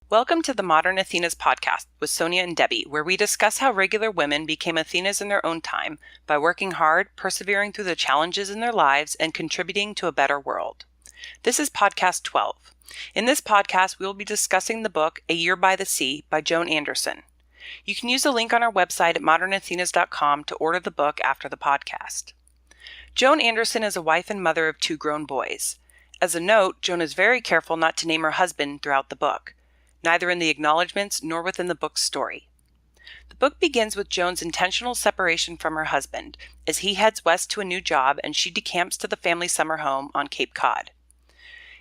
Welcome to the Modern Athena's podcast with Sonia and Debbie, where we discuss how regular women became Athenas in their own time by working hard, persevering through the challenges in their lives, and contributing to a better world. This is podcast 12. In this podcast, we will be discussing the book A Year by the Sea by Joan Anderson. You can use the link on our website at modernathenas.com to order the book after the podcast. Joan Anderson is a wife and mother of 2 grown boys. As a note, Joan is very careful not to name her husband throughout the book, neither in the acknowledgments nor within the book's story. The book begins with Joan's intentional separation from her husband as he heads west to a new job and she decamps to the family summer home on Cape Cod.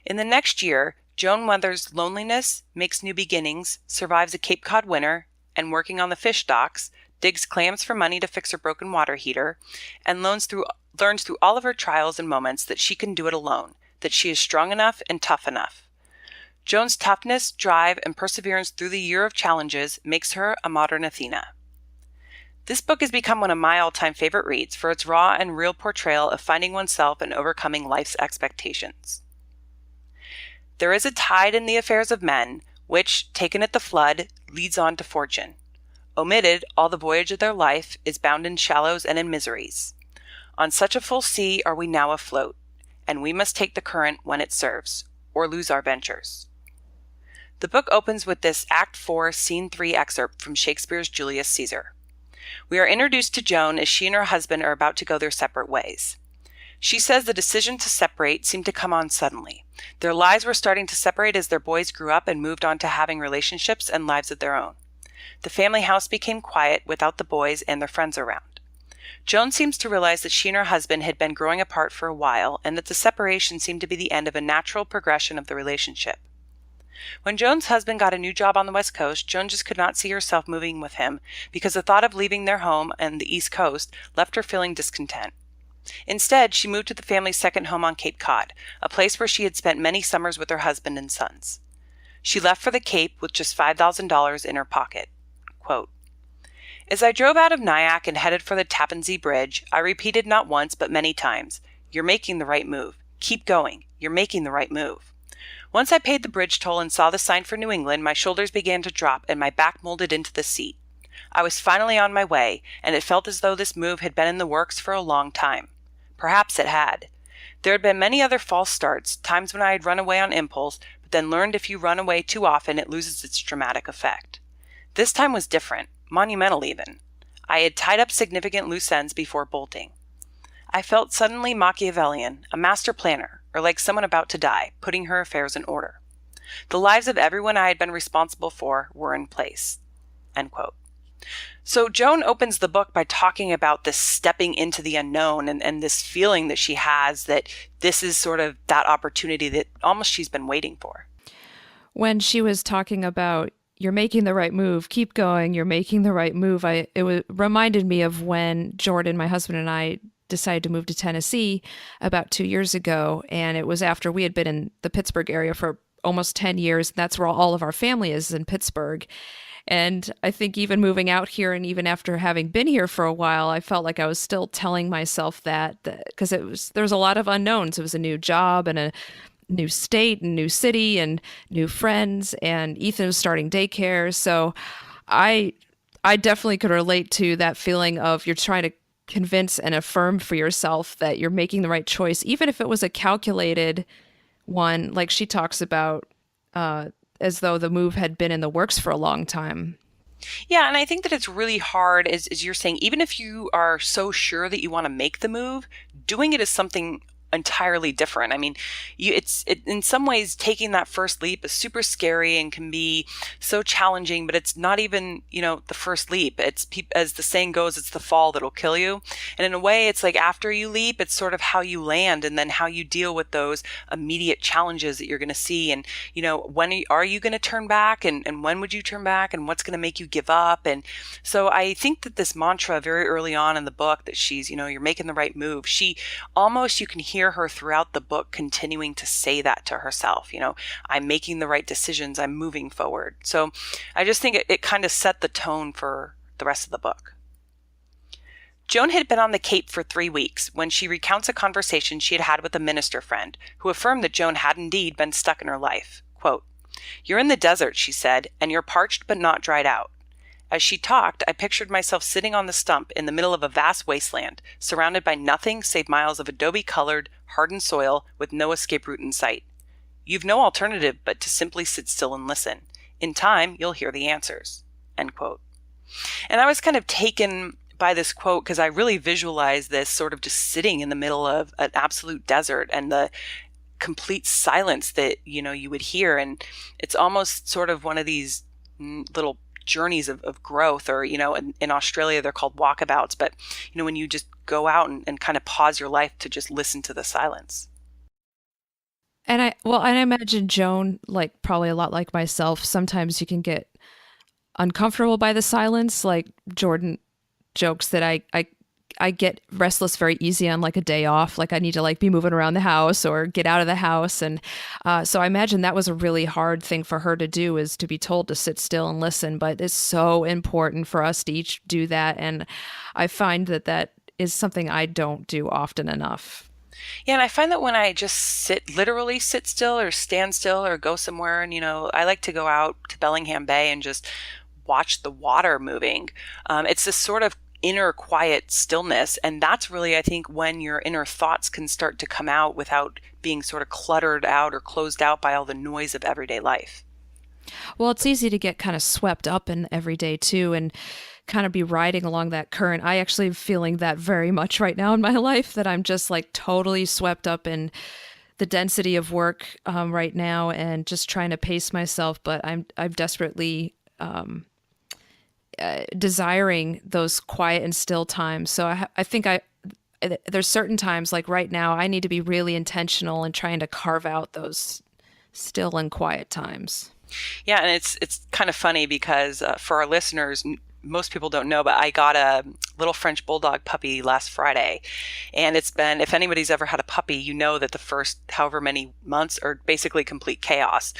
In the next year, Joan weathers loneliness, makes new beginnings, survives a Cape Cod winter, and working on the fish docks, digs clams for money to fix her broken water heater, and learns through all of her trials and moments that she can do it alone, that she is strong enough and tough enough. Joan's toughness, drive, and perseverance through the year of challenges makes her a modern Athena. This book has become one of my all-time favorite reads for its raw and real portrayal of finding oneself and overcoming life's expectations. There is a tide in the affairs of men, which, taken at the flood, leads on to fortune. Omitted, all the voyage of their life is bound in shallows and in miseries. On such a full sea are we now afloat, and we must take the current when it serves, or lose our ventures. The book opens with this Act 4, Scene 3 excerpt from Shakespeare's Julius Caesar. We are introduced to Joan as she and her husband are about to go their separate ways. She says the decision to separate seemed to come on suddenly. Their lives were starting to separate as their boys grew up and moved on to having relationships and lives of their own. The family house became quiet without the boys and their friends around. Joan seems to realize that she and her husband had been growing apart for a while and that the separation seemed to be the end of a natural progression of the relationship. When Joan's husband got a new job on the West Coast, Joan just could not see herself moving with him because the thought of leaving their home on the East Coast left her feeling discontent. Instead, she moved to the family's second home on Cape Cod, a place where she had spent many summers with her husband and sons. She left for the Cape with just $5,000 in her pocket. Quote, "As I drove out of Nyack and headed for the Tappan Zee Bridge, I repeated not once but many times, 'You're making the right move. Keep going. You're making the right move.' Once I paid the bridge toll and saw the sign for New England, my shoulders began to drop and my back molded into the seat. I was finally on my way, and it felt as though this move had been in the works for a long time. Perhaps it had. There had been many other false starts, times when I had run away on impulse, but then learned if you run away too often, it loses its dramatic effect. This time was different, monumental even. I had tied up significant loose ends before bolting. I felt suddenly Machiavellian, a master planner, or like someone about to die, putting her affairs in order. The lives of everyone I had been responsible for were in place." End quote. So Joan opens the book by talking about this stepping into the unknown and this feeling that she has that this is sort of that opportunity that almost she's been waiting for. When she was talking about you're making the right move, keep going, you're making the right move, reminded me of when Jordan, my husband, and I decided to move to Tennessee about 2 years ago. And it was after we had been in the Pittsburgh area for almost 10 years. That's where all of our family is, in Pittsburgh. And I think even moving out here and even after having been here for a while, I felt like I was still telling myself that because there was a lot of unknowns. It was a new job and a new state and new city and new friends, and Ethan was starting daycare. So I definitely could relate to that feeling of you're trying to convince and affirm for yourself that you're making the right choice, even if it was a calculated one, like she talks about, as though the move had been in the works for a long time. Yeah, and I think that it's really hard, as you're saying, even if you are so sure that you want to make the move, doing it is something entirely different. I mean, in some ways, taking that first leap is super scary and can be so challenging, but it's not even, the first leap. It's, as the saying goes, it's the fall that'll kill you. And in a way, it's like after you leap, it's sort of how you land and then how you deal with those immediate challenges that you're going to see. And, when are you going to turn back and when would you turn back and what's going to make you give up? And so I think that this mantra very early on in the book that she's, you're making the right move, you can hear her throughout the book continuing to say that to herself. I'm making the right decisions. I'm moving forward. So I just think it kind of set the tone for the rest of the book. Joan had been on the Cape for 3 weeks when she recounts a conversation she had had with a minister friend who affirmed that Joan had indeed been stuck in her life. Quote, "You're in the desert," she said, "and you're parched but not dried out." As she talked, I pictured myself sitting on the stump in the middle of a vast wasteland, surrounded by nothing save miles of adobe-colored, hardened soil with no escape route in sight. "You've no alternative but to simply sit still and listen. In time, you'll hear the answers." End quote. And I was kind of taken by this quote because I really visualized this sort of just sitting in the middle of an absolute desert and the complete silence that, you would hear. And it's almost sort of one of these little journeys of growth, or, in Australia, they're called walkabouts. But, when you just go out and kind of pause your life to just listen to the silence. And I imagine Joan, like probably a lot like myself, sometimes you can get uncomfortable by the silence. Like Jordan jokes that I get restless very easy on like a day off. Like I need to like be moving around the house or get out of the house. And so I imagine that was a really hard thing for her to do, is to be told to sit still and listen. But it's so important for us to each do that. And I find that is something I don't do often enough. Yeah, and I find that when I just literally sit still or stand still or go somewhere, and, I like to go out to Bellingham Bay and just watch the water moving. It's this sort of inner quiet stillness. And that's really, I think, when your inner thoughts can start to come out without being sort of cluttered out or closed out by all the noise of everyday life. Well, it's easy to get kind of swept up in every day too, and kind of be riding along that current. I actually am feeling that very much right now in my life, that I'm just like totally swept up in the density of work right now, and just trying to pace myself. But I'm desperately desiring those quiet and still times. So I think there's certain times, like right now, I need to be really intentional in trying to carve out those still and quiet times. Yeah, and it's kind of funny because for our listeners, most people don't know, but I got a little French bulldog puppy last Friday. And it's been, if anybody's ever had a puppy, you know that the first however many months are basically complete chaos.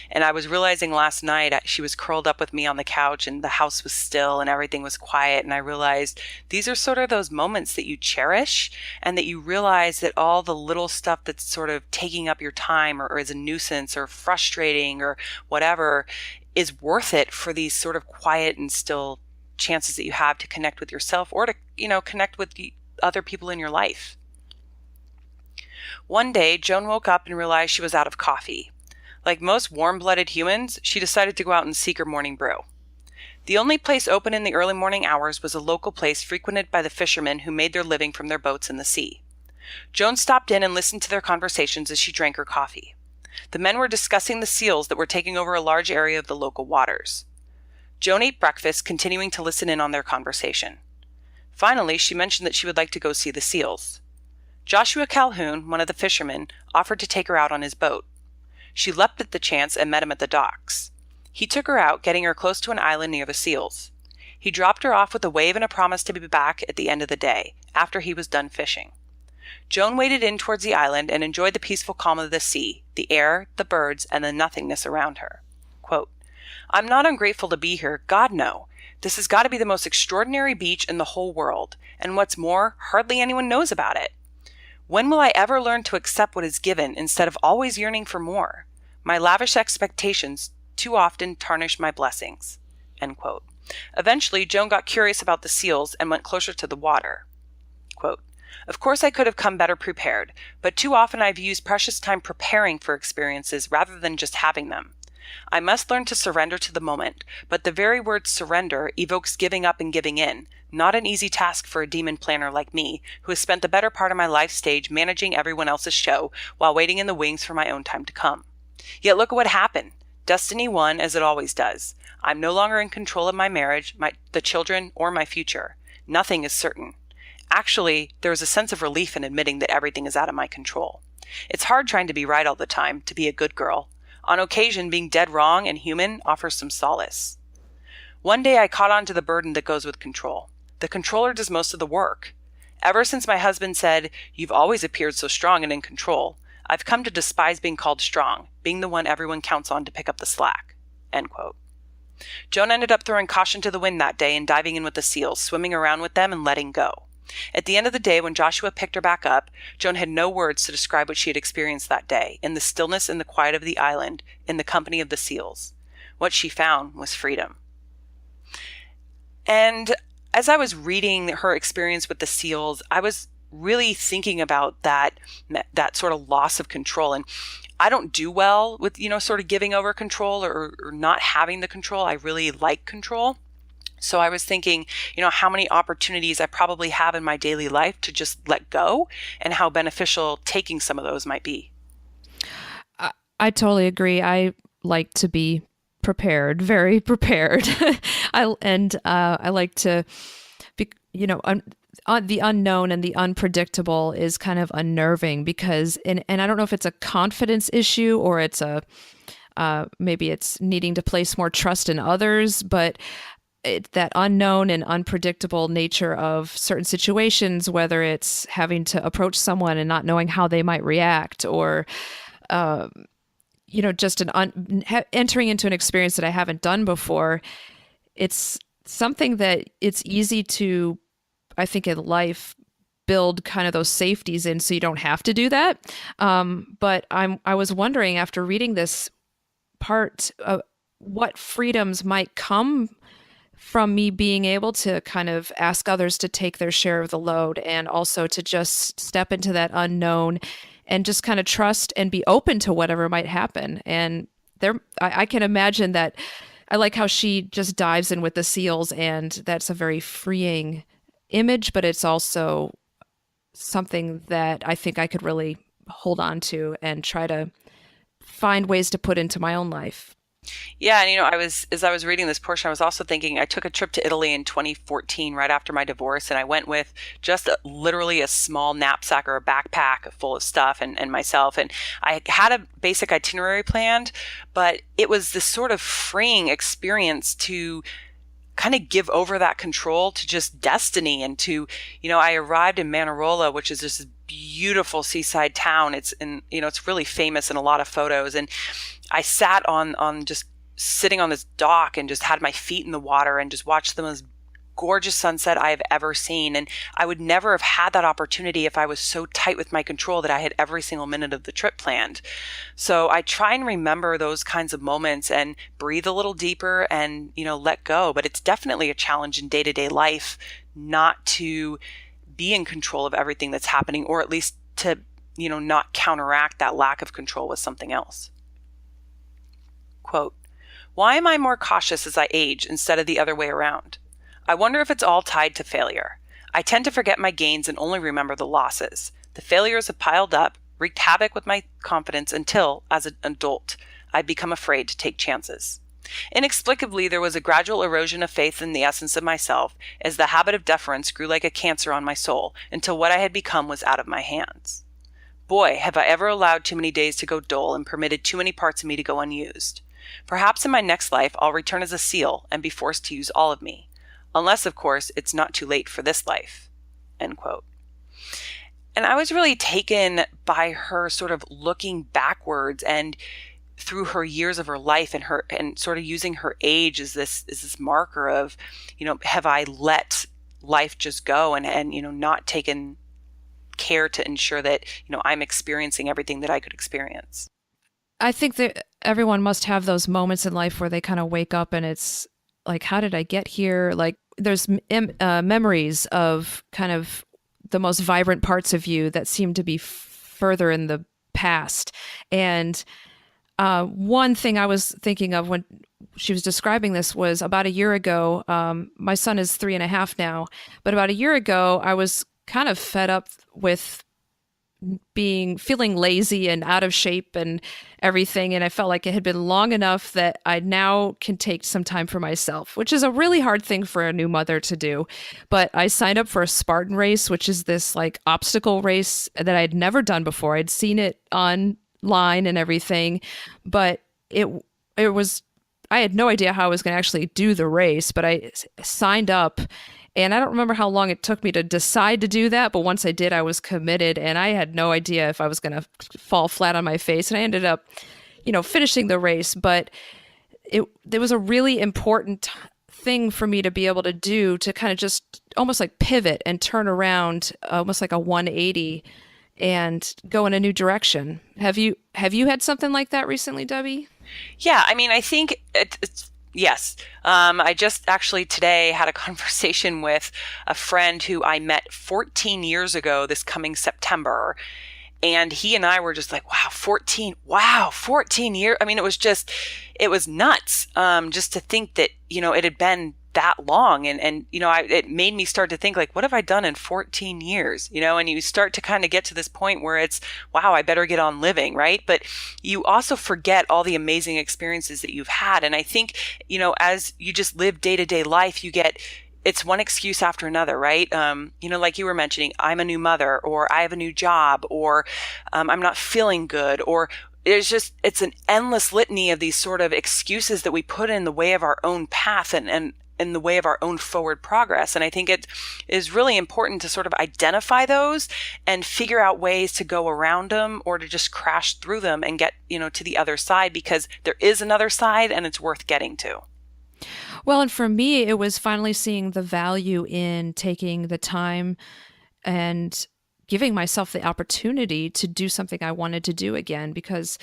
And I was realizing last night, she was curled up with me on the couch and the house was still and everything was quiet. And I realized these are sort of those moments that you cherish, and that you realize that all the little stuff that's sort of taking up your time or is a nuisance or frustrating or whatever is worth it for these sort of quiet and still chances that you have to connect with yourself, or to, connect with the other people in your life. One day, Joan woke up and realized she was out of coffee. Like most warm-blooded humans, she decided to go out and seek her morning brew. The only place open in the early morning hours was a local place frequented by the fishermen who made their living from their boats in the sea. Joan stopped in and listened to their conversations as she drank her coffee. The men were discussing the seals that were taking over a large area of the local waters. Joan ate breakfast, continuing to listen in on their conversation. Finally, she mentioned that she would like to go see the seals. Joshua Calhoun, one of the fishermen, offered to take her out on his boat. She leapt at the chance and met him at the docks. He took her out, getting her close to an island near the seals. He dropped her off with a wave and a promise to be back at the end of the day, after he was done fishing. Joan waded in towards the island and enjoyed the peaceful calm of the sea, the air, the birds, and the nothingness around her. Quote, "I'm not ungrateful to be here, God no. This has got to be the most extraordinary beach in the whole world, and what's more, hardly anyone knows about it. When will I ever learn to accept what is given instead of always yearning for more? My lavish expectations too often tarnish my blessings." End quote. Eventually, Joan got curious about the seals and went closer to the water. Quote, "Of course I could have come better prepared, but too often I've used precious time preparing for experiences rather than just having them. I must learn to surrender to the moment, but the very word surrender evokes giving up and giving in, not an easy task for a demon planner like me, who has spent the better part of my life stage managing everyone else's show while waiting in the wings for my own time to come. Yet look at what happened. Destiny won, as it always does. I'm no longer in control of my marriage, the children, or my future. Nothing is certain. Actually, there is a sense of relief in admitting that everything is out of my control. It's hard trying to be right all the time, to be a good girl. On occasion, being dead wrong and human offers some solace. One day I caught on to the burden that goes with control. The controller does most of the work. Ever since my husband said, 'You've always appeared so strong and in control,' I've come to despise being called strong, being the one everyone counts on to pick up the slack." End quote. Joan ended up throwing caution to the wind that day and diving in with the seals, swimming around with them and letting go. At the end of the day, when Joshua picked her back up, Joan had no words to describe what she had experienced that day, in the stillness and the quiet of the island, in the company of the seals. What she found was freedom. And as I was reading her experience with the seals, I was really thinking about that sort of loss of control. And I don't do well with, sort of giving over control or not having the control. I really like control. So I was thinking, how many opportunities I probably have in my daily life to just let go, and how beneficial taking some of those might be. I totally agree. I like to be prepared, very prepared. I like to be, the unknown and the unpredictable is kind of unnerving because, and I don't know if it's a confidence issue or it's maybe it's needing to place more trust in others, but that unknown and unpredictable nature of certain situations, whether it's having to approach someone and not knowing how they might react, or just entering into an experience that I haven't done before. It's something that it's easy to, I think, in life build kind of those safeties in so you don't have to do that. But I was wondering, after reading this part, what freedoms might come from me being able to kind of ask others to take their share of the load, and also to just step into that unknown and just kind of trust and be open to whatever might happen. And I can imagine that. I like how she just dives in with the seals, and that's a very freeing image, but it's also something that I think I could really hold on to and try to find ways to put into my own life. Yeah, and as I was reading this portion, I was also thinking, I took a trip to Italy in 2014, right after my divorce, and I went with just literally a small knapsack or a backpack full of stuff and myself. And I had a basic itinerary planned, but it was this sort of freeing experience to kind of give over that control to just destiny. And to, I arrived in Manarola, which is just this beautiful seaside town. It's really famous in a lot of photos. And I sat on just sitting on this dock and just had my feet in the water and just watched the most gorgeous sunset I have ever seen. And I would never have had that opportunity if I was so tight with my control that I had every single minute of the trip planned. So I try and remember those kinds of moments and breathe a little deeper and, let go. But it's definitely a challenge in day-to-day life not to be in control of everything that's happening, or at least to, not counteract that lack of control with something else. Quote, "Why am I more cautious as I age instead of the other way around? I wonder if it's all tied to failure. I tend to forget my gains and only remember the losses. The failures have piled up, wreaked havoc with my confidence until, as an adult, I've become afraid to take chances. Inexplicably, there was a gradual erosion of faith in the essence of myself, as the habit of deference grew like a cancer on my soul, until what I had become was out of my hands. Boy, have I ever allowed too many days to go dull and permitted too many parts of me to go unused. Perhaps in my next life I'll return as a seal and be forced to use all of me. Unless, of course, it's not too late for this life." End quote. And I was really taken by her sort of looking backwards and through her years of her life, and sort of using her age as this marker of, have I let life just go and not taken care to ensure that, I'm experiencing everything that I could experience. I think that everyone must have those moments in life where they kind of wake up and it's like, how did I get here? Like, there's memories of kind of the most vibrant parts of you that seem to be further in the past. And one thing I was thinking of when she was describing this was about a year ago. My son is 3.5 now, but about a year ago, I was kind of fed up with feeling lazy and out of shape and everything. And I felt like it had been long enough that I now can take some time for myself, which is a really hard thing for a new mother to do. But I signed up for a Spartan race, which is this like obstacle race that I'd never done before. I'd seen it online and everything, but it was, I had no idea how I was going to actually do the race, but I signed up. And I don't remember how long it took me to decide to do that, but once I did, I was committed, and I had no idea if I was going to fall flat on my face. And I ended up, finishing the race, but it was a really important thing for me to be able to do, to kind of just almost like pivot and turn around, almost like a 180 and go in a new direction. Have you had something like that recently, Debbie? Yeah, I mean, I think it's yes. I just actually today had a conversation with a friend who I met 14 years ago this coming September. And he and I were just like, wow, 14 years. I mean, it was nuts. Just to think that, it had been that long. And it made me start to think like, what have I done in 14 years? And you start to kind of get to this point where it's, wow, I better get on living. Right. But you also forget all the amazing experiences that you've had. And I think, as you just live day to day life, it's one excuse after another, right? Like you were mentioning, I'm a new mother, or I have a new job, or I'm not feeling good, or it's an endless litany of these sort of excuses that we put in the way of our own path and in the way of our own forward progress. And I think it is really important to sort of identify those and figure out ways to go around them or to just crash through them and get, to the other side, because there is another side and it's worth getting to. Well, and for me, it was finally seeing the value in taking the time and giving myself the opportunity to do something I wanted to do again, because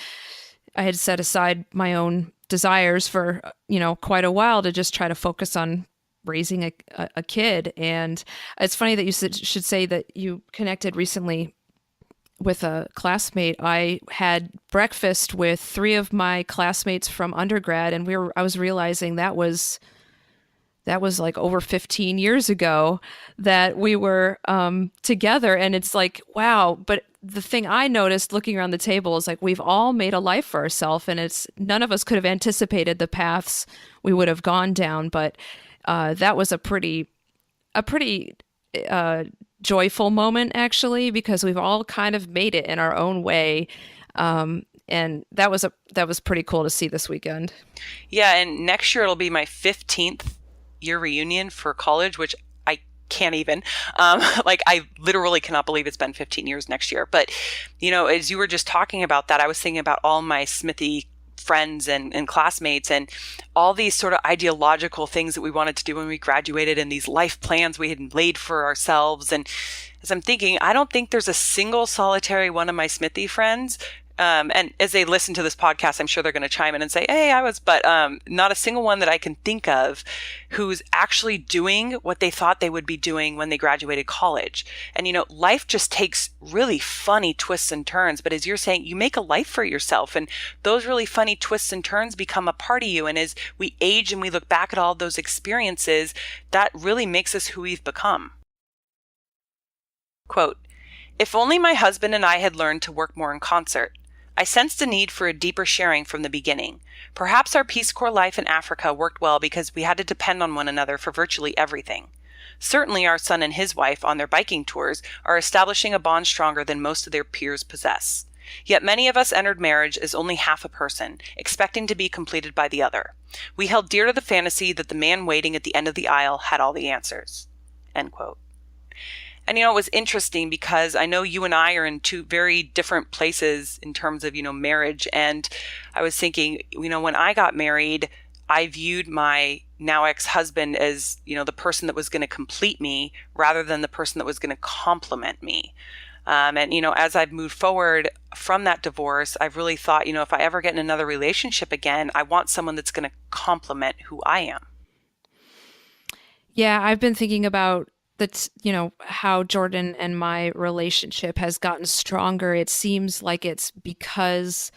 I had set aside my own desires for, quite a while to just try to focus on raising a kid. And it's funny that you should say that you connected recently with a classmate. I had breakfast with three of my classmates from undergrad, and I was realizing that was like over 15 years ago that we were together. And it's like, wow. But the thing I noticed looking around the table is like, we've all made a life for ourselves, and none of us could have anticipated the paths we would have gone down. But that was a pretty joyful moment, actually, because we've all kind of made it in our own way. And that was pretty cool to see this weekend. Yeah. And next year it'll be my 15th year reunion for college, which I can't even, like, I literally cannot believe it's been 15 years next year. But, as you were just talking about that, I was thinking about all my Smithy friends and classmates and all these sort of ideological things that we wanted to do when we graduated, and these life plans we had laid for ourselves. And as I'm thinking, I don't think there's a single solitary one of my Smithy friends. And as they listen to this podcast, I'm sure they're going to chime in and say, hey, but not a single one that I can think of who's actually doing what they thought they would be doing when they graduated college. And, life just takes really funny twists and turns. But as you're saying, you make a life for yourself, and those really funny twists and turns become a part of you. And as we age and we look back at all those experiences, that really makes us who we've become. Quote, "If only my husband and I had learned to work more in concert. I sensed a need for a deeper sharing from the beginning. Perhaps our Peace Corps life in Africa worked well because we had to depend on one another for virtually everything. Certainly our son and his wife on their biking tours are establishing a bond stronger than most of their peers possess. Yet many of us entered marriage as only half a person, expecting to be completed by the other. We held dear to the fantasy that the man waiting at the end of the aisle had all the answers." End quote. And, it was interesting because I know you and I are in two very different places in terms of, marriage. And I was thinking, when I got married, I viewed my now ex-husband as, the person that was going to complete me rather than the person that was going to complement me. And, as I've moved forward from that divorce, I've really thought, if I ever get in another relationship again, I want someone that's going to complement who I am. Yeah, I've been thinking about that's, how Jordan and my relationship has gotten stronger. It seems like it's because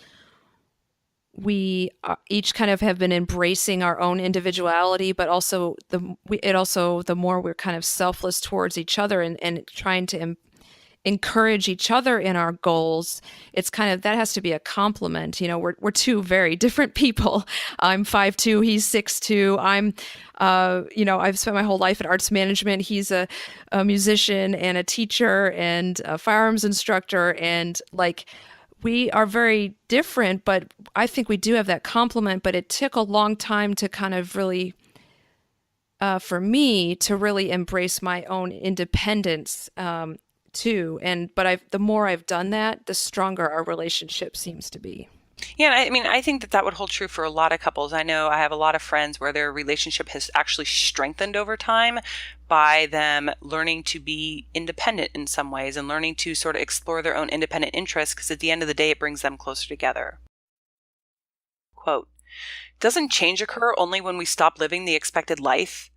we each kind of have been embracing our own individuality, but also the more we're kind of selfless towards each other and trying to encourage each other in our goals. It's kind of, that has to be a compliment. We're two very different people. I'm 5'2", he's 6'2". I've spent my whole life in arts management. He's a musician and a teacher and a firearms instructor. And like, we are very different, but I think we do have that complement. But it took a long time to kind of really, for me, to really embrace my own independence, too. But the more I've done that, the stronger our relationship seems to be. Yeah, and I mean, I think that that would hold true for a lot of couples. I know I have a lot of friends where their relationship has actually strengthened over time by them learning to be independent in some ways and learning to sort of explore their own independent interests because at the end of the day, it brings them closer together. Quote, doesn't change occur only when we stop living the expected life?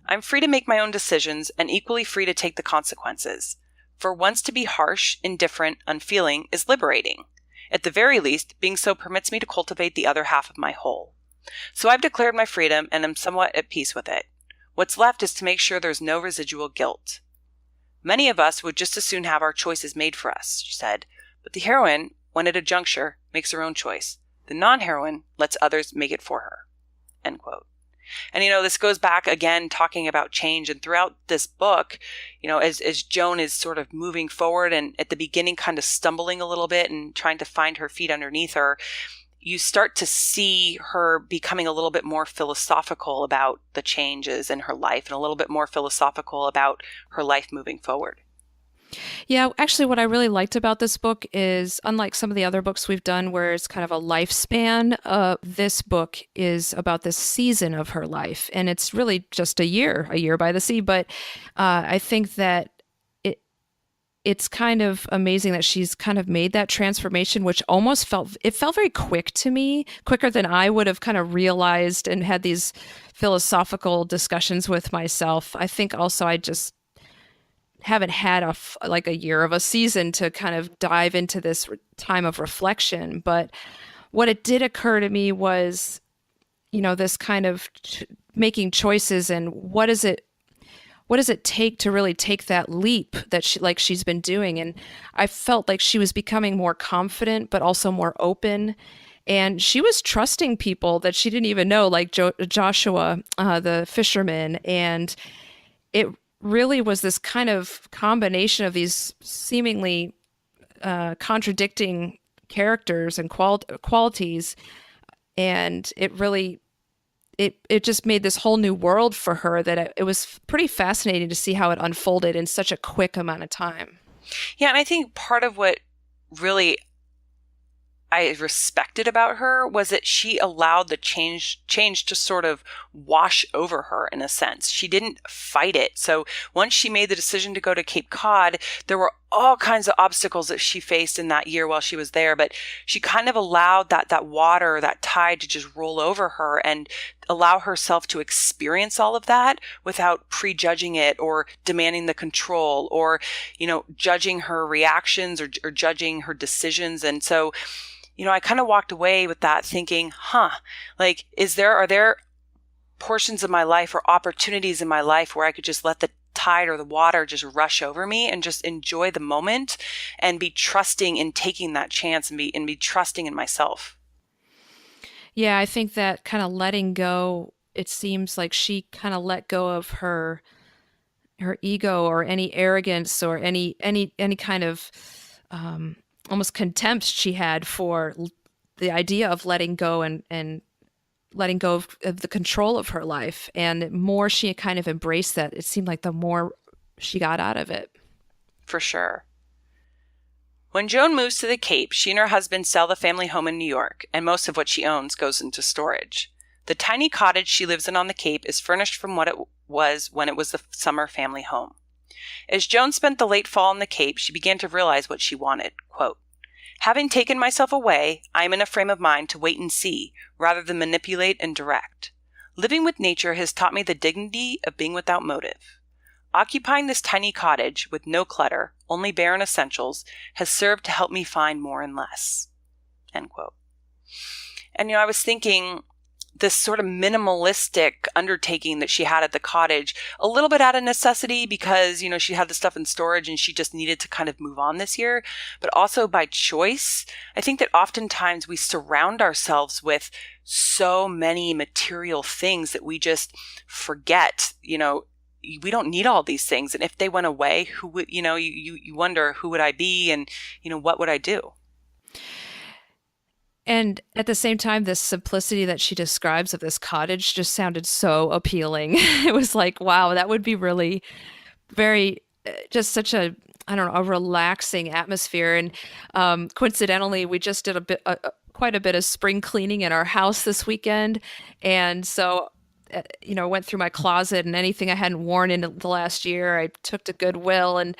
I'm free to make my own decisions and equally free to take the consequences. For once to be harsh, indifferent, unfeeling is liberating. At the very least, being so permits me to cultivate the other half of my whole. So I've declared my freedom and am somewhat at peace with it. What's left is to make sure there's no residual guilt. Many of us would just as soon have our choices made for us, she said, but the heroine, when at a juncture, makes her own choice. The non-heroine lets others make it for her. End quote. And, this goes back again, talking about change. And throughout this book, as Joan is sort of moving forward and at the beginning kind of stumbling a little bit and trying to find her feet underneath her, you start to see her becoming a little bit more philosophical about the changes in her life and a little bit more philosophical about her life moving forward. Yeah, actually, what I really liked about this book is, unlike some of the other books we've done where it's kind of a lifespan, this book is about this season of her life. And it's really just a year by the sea. But I think that it's kind of amazing that she's kind of made that transformation, which almost felt very quick to me, quicker than I would have kind of realized and had these philosophical discussions with myself. I think also I just haven't had a year of a season to kind of dive into this time of reflection. But what it did occur to me was, this kind of making choices and what does it take to really take that leap that she's been doing. And I felt like she was becoming more confident, but also more open. And she was trusting people that she didn't even know, like Joshua, the fisherman. And it really was this kind of combination of these seemingly contradicting characters and qualities. And it really, it just made this whole new world for her that it was pretty fascinating to see how it unfolded in such a quick amount of time. Yeah, and I think part of what really I respected about her was that she allowed the change to sort of wash over her in a sense. She didn't fight it. So once she made the decision to go to Cape Cod, there were all kinds of obstacles that she faced in that year while she was there, but she kind of allowed that water, that tide to just roll over her and allow herself to experience all of that without prejudging it or demanding the control or, judging her reactions or judging her decisions. And so, I kind of walked away with that thinking, like, are there portions of my life or opportunities in my life where I could just let the tide or the water just rush over me and just enjoy the moment and be trusting in taking that chance and be trusting in myself. Yeah, I think that kind of letting go, it seems like she kind of let go of her ego or any arrogance or any kind of almost contempt she had for the idea of letting go and letting go of the control of her life. And the more she kind of embraced that, it seemed like the more she got out of it. For sure. When Joan moves to the Cape, she and her husband sell the family home in New York, and most of what she owns goes into storage. The tiny cottage she lives in on the Cape is furnished from what it was when it was the summer family home. As Joan spent the late fall on the Cape, she began to realize what she wanted. Quote, having taken myself away, I am in a frame of mind to wait and see, rather than manipulate and direct. Living with nature has taught me the dignity of being without motive. Occupying this tiny cottage, with no clutter, only barren essentials, has served to help me find more and less. End quote. And, I was thinking, this sort of minimalistic undertaking that she had at the cottage, a little bit out of necessity because, she had the stuff in storage and she just needed to kind of move on this year, but also by choice. I think that oftentimes we surround ourselves with so many material things that we just forget, we don't need all these things. And if they went away, who would, you wonder, who would I be and, what would I do? And at the same time, this simplicity that she describes of this cottage just sounded so appealing. It was like, wow, that would be really very, just such a, I don't know, a relaxing atmosphere. And coincidentally, we just did quite a bit of spring cleaning in our house this weekend. And so, went through my closet, and anything I hadn't worn in the last year, I took to Goodwill. And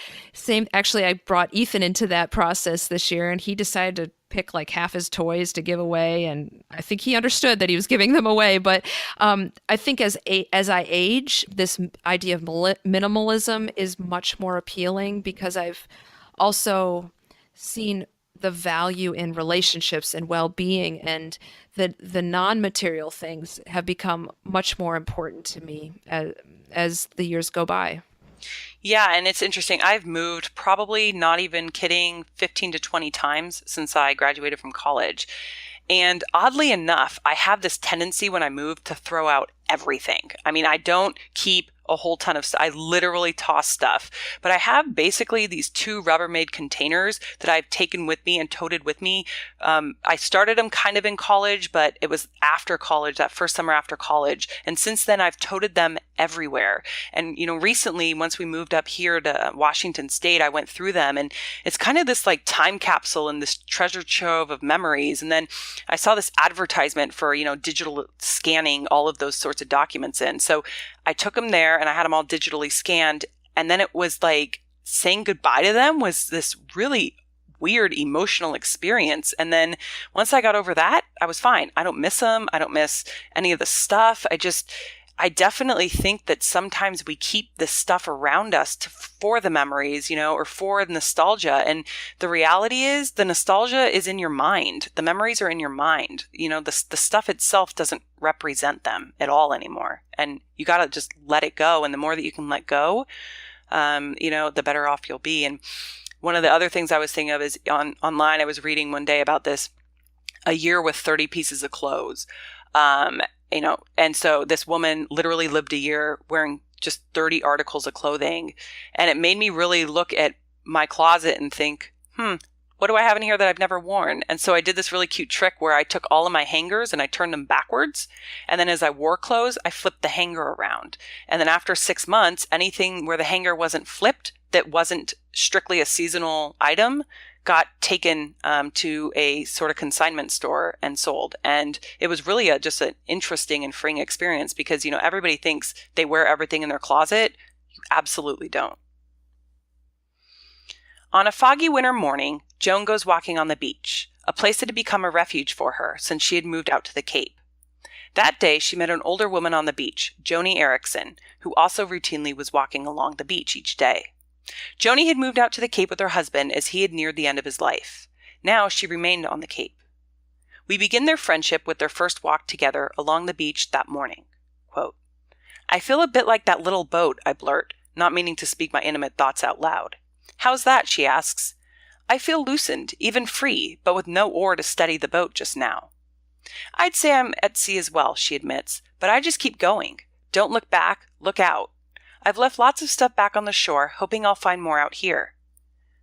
actually, I brought Ethan into that process this year, and he decided to pick like half his toys to give away. And I think he understood that he was giving them away. But I think as I age, this idea of minimalism is much more appealing, because I've also seen the value in relationships and well-being, and the non-material things have become much more important to me as the years go by. Yeah, and it's interesting. I've moved, probably not even kidding, 15 to 20 times since I graduated from college. And oddly enough, I have this tendency when I move to throw out everything. I mean, I don't keep a whole ton of stuff. I literally toss stuff. But I have basically these 2 Rubbermaid containers that I've taken with me and toted with me. I started them kind of in college, but it was after college, that first summer after college. And since then, I've toted them everywhere. And, recently, once we moved up here to Washington State, I went through them. And it's kind of this like time capsule and this treasure trove of memories. And then I saw this advertisement for, digital scanning all of those sorts of documents in. So I took them there and I had them all digitally scanned. And then it was like saying goodbye to them was this really weird emotional experience. And then once I got over that, I was fine. I don't miss them. I don't miss any of the stuff. I definitely think that sometimes we keep this stuff around us for the memories, or for nostalgia. And the reality is the nostalgia is in your mind. The memories are in your mind. The stuff itself doesn't represent them at all anymore. And you got to just let it go. And the more that you can let go, the better off you'll be. And one of the other things I was thinking of is online, I was reading one day about this, a year with 30 pieces of clothes. And so this woman literally lived a year wearing just 30 articles of clothing. And it made me really look at my closet and think, what do I have in here that I've never worn? And so I did this really cute trick where I took all of my hangers and I turned them backwards. And then as I wore clothes, I flipped the hanger around. And then after 6 months, anything where the hanger wasn't flipped, that wasn't strictly a seasonal item, got taken to a sort of consignment store and sold. And it was really just an interesting and freeing experience, because, everybody thinks they wear everything in their closet. You absolutely don't. On a foggy winter morning, Joan goes walking on the beach, a place that had become a refuge for her since she had moved out to the Cape. That day, she met an older woman on the beach, Joanie Erickson, who also routinely was walking along the beach each day. Joanie had moved out to the Cape with her husband as he had neared the end of his life. Now she remained on the Cape. We begin their friendship with their first walk together along the beach that morning. Quote, "I feel a bit like that little boat," I blurt, not meaning to speak my intimate thoughts out loud. "How's that?" she asks. "I feel loosened, even free, but with no oar to steady the boat just now." "I'd say I'm at sea as well," she admits, "but I just keep going. Don't look back, look out. I've left lots of stuff back on the shore, hoping I'll find more out here."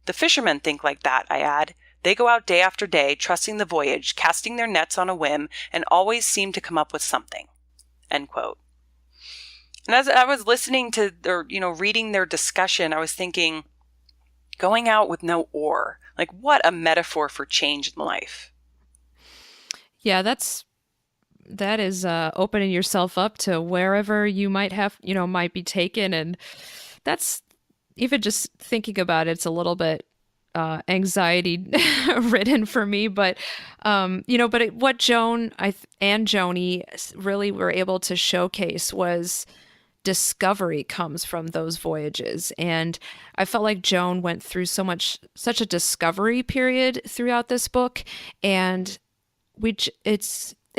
"The fishermen think like that," I add. "They go out day after day, trusting the voyage, casting their nets on a whim, and always seem to come up with something." End quote. And as I was listening to their, reading their discussion, I was thinking, going out with no oar, like what a metaphor for change in life. Yeah, that is opening yourself up to wherever you might be taken. And that's, even just thinking about it's a little bit anxiety ridden for me. But, what Joan and Joanie really were able to showcase was discovery comes from those voyages. And I felt like Joan went through such a discovery period throughout this book. And it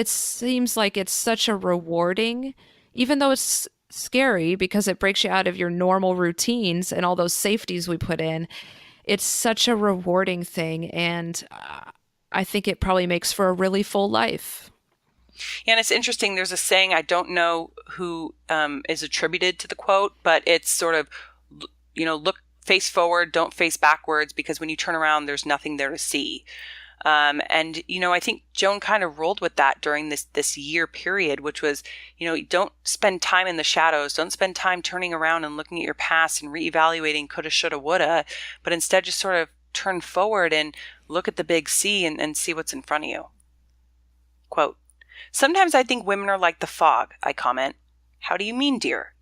seems like it's such a rewarding, even though it's scary because it breaks you out of your normal routines and all those safeties we put in. It's such a rewarding thing. And I think it probably makes for a really full life. Yeah, and it's interesting. There's a saying, I don't know who is attributed to the quote, but it's sort of, look, face forward, don't face backwards, because when you turn around, there's nothing there to see. And I think Joan kind of rolled with that during this year period, which was, don't spend time in the shadows. Don't spend time turning around and looking at your past and reevaluating coulda, shoulda, woulda, but instead just sort of turn forward and look at the big sea and see what's in front of you. Quote, "Sometimes I think women are like the fog," I comment. "How do you mean, dear?"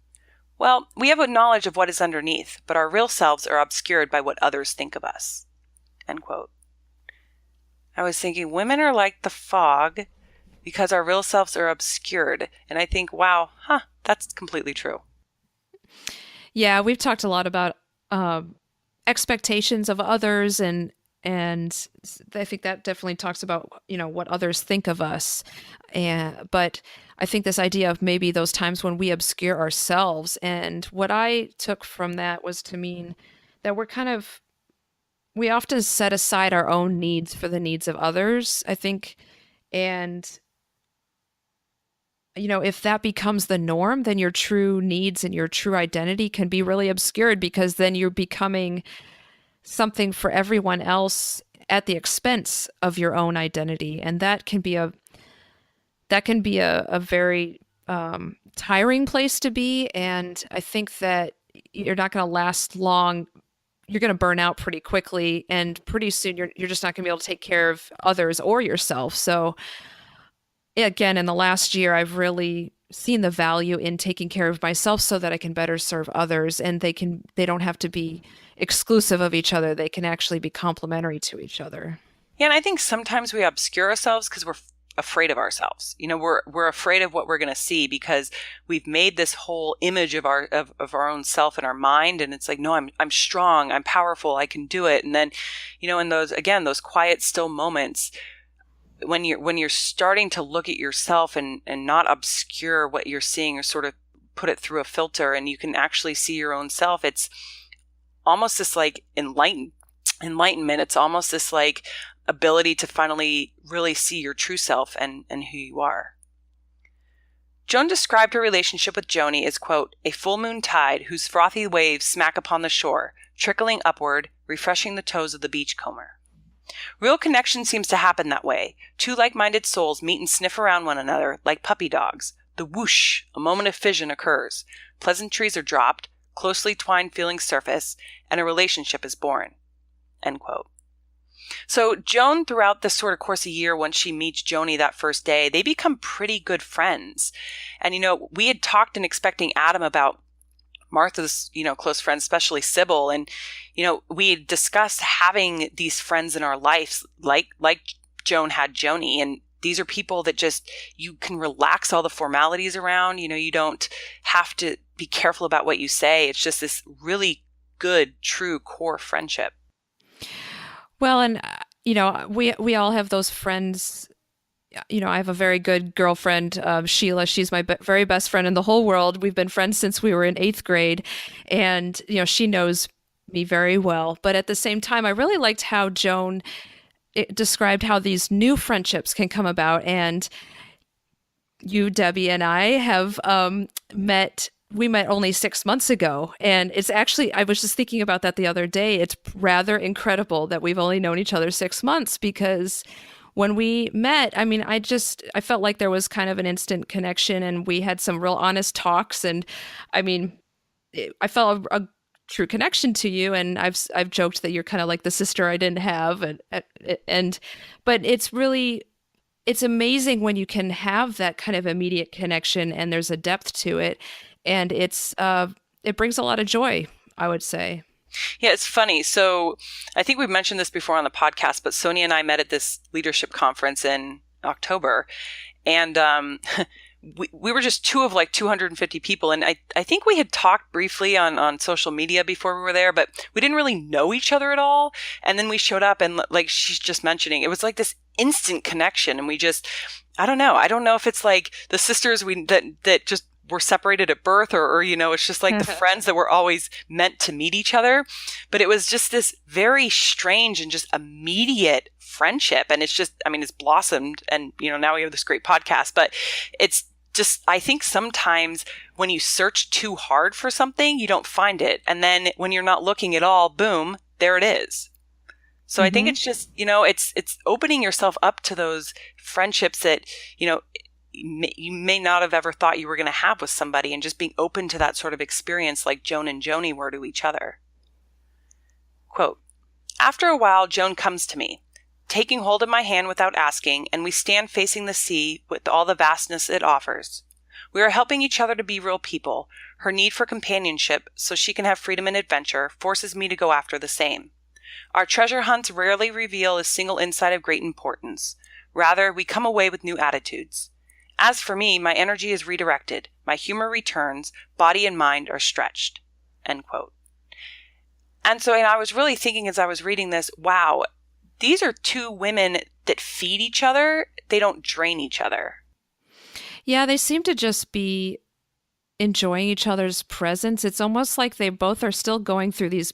"Well, we have a knowledge of what is underneath, but our real selves are obscured by what others think of us." End quote. I was thinking, women are like the fog because our real selves are obscured. And I think, wow, that's completely true. Yeah, we've talked a lot about expectations of others, and I think that definitely talks about what others think of us. But I think this idea of maybe those times when we obscure ourselves, and what I took from that was to mean that we often set aside our own needs for the needs of others, I think. And if that becomes the norm, then your true needs and your true identity can be really obscured, because then you're becoming something for everyone else at the expense of your own identity. And that can be a very tiring place to be. And I think that you're not going to last long. You're going to burn out pretty quickly, and pretty soon you're just not going to be able to take care of others or yourself. So again, in the last year, I've really seen the value in taking care of myself so that I can better serve others, and they don't have to be exclusive of each other. They can actually be complementary to each other. Yeah, and I think sometimes we obscure ourselves because we're afraid of ourselves. We're afraid of what we're going to see because we've made this whole image of our own self in our mind, and it's like, no, I'm strong, I'm powerful, I can do it. And then, in those quiet, still moments, when you're starting to look at yourself and not obscure what you're seeing or sort of put it through a filter, and you can actually see your own self, it's almost this like enlightenment. It's almost this like ability to finally really see your true self and who you are. Joan described her relationship with Joanie as, quote, "a full moon tide whose frothy waves smack upon the shore, trickling upward, refreshing the toes of the beachcomber. Real connection seems to happen that way. Two like-minded souls meet and sniff around one another like puppy dogs. The whoosh, a moment of fission occurs. Pleasantries are dropped, closely twined feelings surface, and a relationship is born." End quote. So Joan, throughout this sort of course of year, once she meets Joanie that first day, they become pretty good friends. And, we had talked and expecting Adam about Martha's, close friends, especially Sybil. And, we discussed having these friends in our lives, like Joan had Joanie. And these are people that just, you can relax all the formalities around. You don't have to be careful about what you say. It's just this really good, true core friendship. Well, and we all have those friends. I have a very good girlfriend, Sheila. She's my very best friend in the whole world. We've been friends since we were in 8th grade, and she knows me very well. But at the same time, I really liked how Joan described how these new friendships can come about. And you, Debbie, and I have met. We met only 6 months ago. And it's actually, I was just thinking about that the other day. It's rather incredible that we've only known each other 6 months, because when we met, I mean, I felt like there was kind of an instant connection, and we had some real honest talks. And I mean, I felt a true connection to you. And I've joked that you're kind of like the sister I didn't have. But it's amazing when you can have that kind of immediate connection and there's a depth to it. And it brings a lot of joy, I would say. Yeah, it's funny. So I think we've mentioned this before on the podcast, but Sonia and I met at this leadership conference in October. And we were just two of like 250 people. And I think we had talked briefly on social media before we were there, but we didn't really know each other at all. And then we showed up, and like she's just mentioning, it was like this instant connection. And we just, I don't know if it's like the sisters that just were separated at birth, or it's just like the friends that were always meant to meet each other. But it was just this very strange and just immediate friendship. And it's just, I mean, it's blossomed, and, now we have this great podcast, but it's just, I think sometimes when you search too hard for something, you don't find it. And then when you're not looking at all, boom, there it is. So I think it's just, it's opening yourself up to those friendships that, you may not have ever thought you were going to have with somebody, and just being open to that sort of experience like Joan and Joanie were to each other. Quote, "After a while, Joan comes to me. taking hold of my hand without asking, and we stand facing the sea with all the vastness it offers. We are helping each other to be real people. Her need for companionship, so she can have freedom and adventure, forces me to go after the same. Our treasure hunts rarely reveal a single insight of great importance. Rather, we come away with new attitudes. As for me, my energy is redirected. My humor returns. Body and mind are stretched. End quote. And so I was really thinking as I was reading this, wow, these are two women that feed each other. They don't drain each other. Yeah, they seem to just be enjoying each other's presence. It's almost like they both are still going through these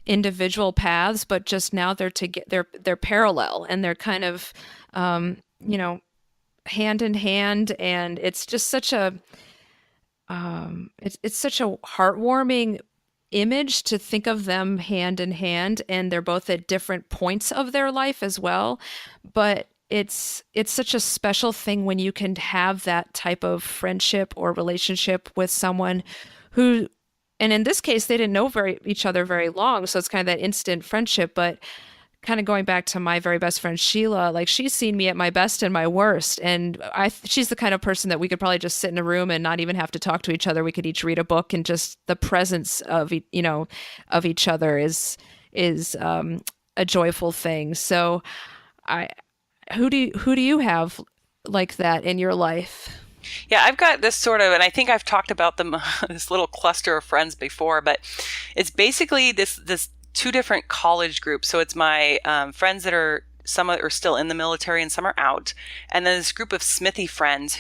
individual paths, but just now they're parallel, and they're kind of hand in hand, and it's just such a it's such a heartwarming image to think of them hand in hand, and they're both at different points of their life as well. But it's such a special thing when you can have that type of friendship or relationship with someone who, and in this case, they didn't know each other very long, so it's kind of that instant friendship. But kind of going back to my very best friend Sheila, like she's seen me at my best and my worst, and she's the kind of person that we could probably just sit in a room and not even have to talk to each other. We could each read a book, and just the presence of of each other is a joyful thing. So who do you have like that in your life? Yeah, I've got this sort of, and I think I've talked about them, this little cluster of friends before, but it's basically this two different college groups. So it's my friends that some are still in the military and some are out. And then this group of Smithy friends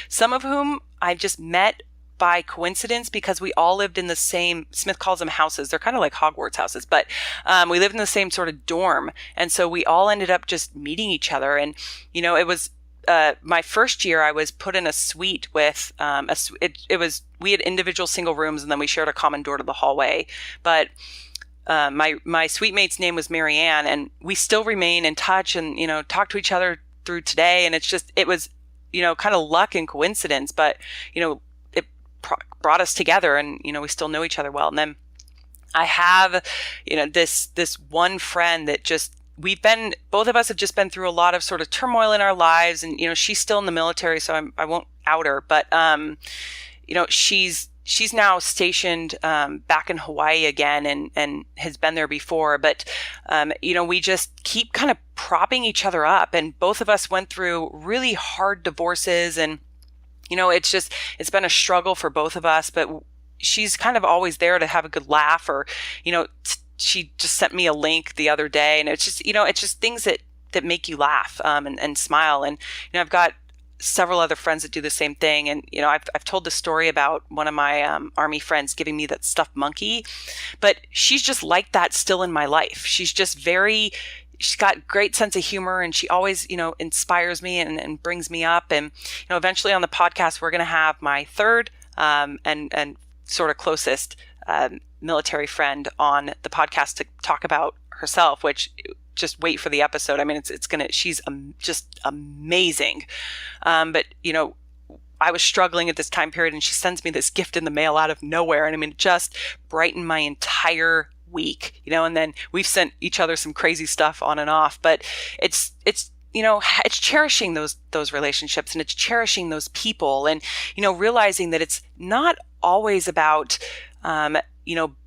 some of whom I've just met by coincidence because we all lived in the same, Smith calls them houses. They're kind of like Hogwarts houses, but we lived in the same sort of dorm. And so we all ended up just meeting each other. And, it was my first year, I was put in a suite with we had individual single rooms, and then we shared a common door to the hallway. But my suite mate's name was Marianne, and we still remain in touch and, talk to each other through today. And it was, kind of luck and coincidence, but, it brought us together, and, we still know each other well. And then I have, this one friend that both of us have just been through a lot of sort of turmoil in our lives. And, she's still in the military, so I won't out her, but, she's now stationed back in Hawaii again, and has been there before. But, we just keep kind of propping each other up. And both of us went through really hard divorces. And, it's been a struggle for both of us. But she's kind of always there to have a good laugh, or, she just sent me a link the other day. And it's just things that make you laugh and smile. And, I've got several other friends that do the same thing. And, I've told the story about one of my Army friends giving me that stuffed monkey, but she's just like that still in my life. She's just she's got great sense of humor, and she always, inspires me and brings me up. And, eventually on the podcast, we're going to have my third and sort of closest military friend on the podcast to talk about herself, which just wait for the episode. I mean, she's just amazing. But, I was struggling at this time period, and she sends me this gift in the mail out of nowhere. And I mean, it just brightened my entire week, and then we've sent each other some crazy stuff on and off. But it's cherishing those relationships, and it's cherishing those people, and, realizing that it's not always about,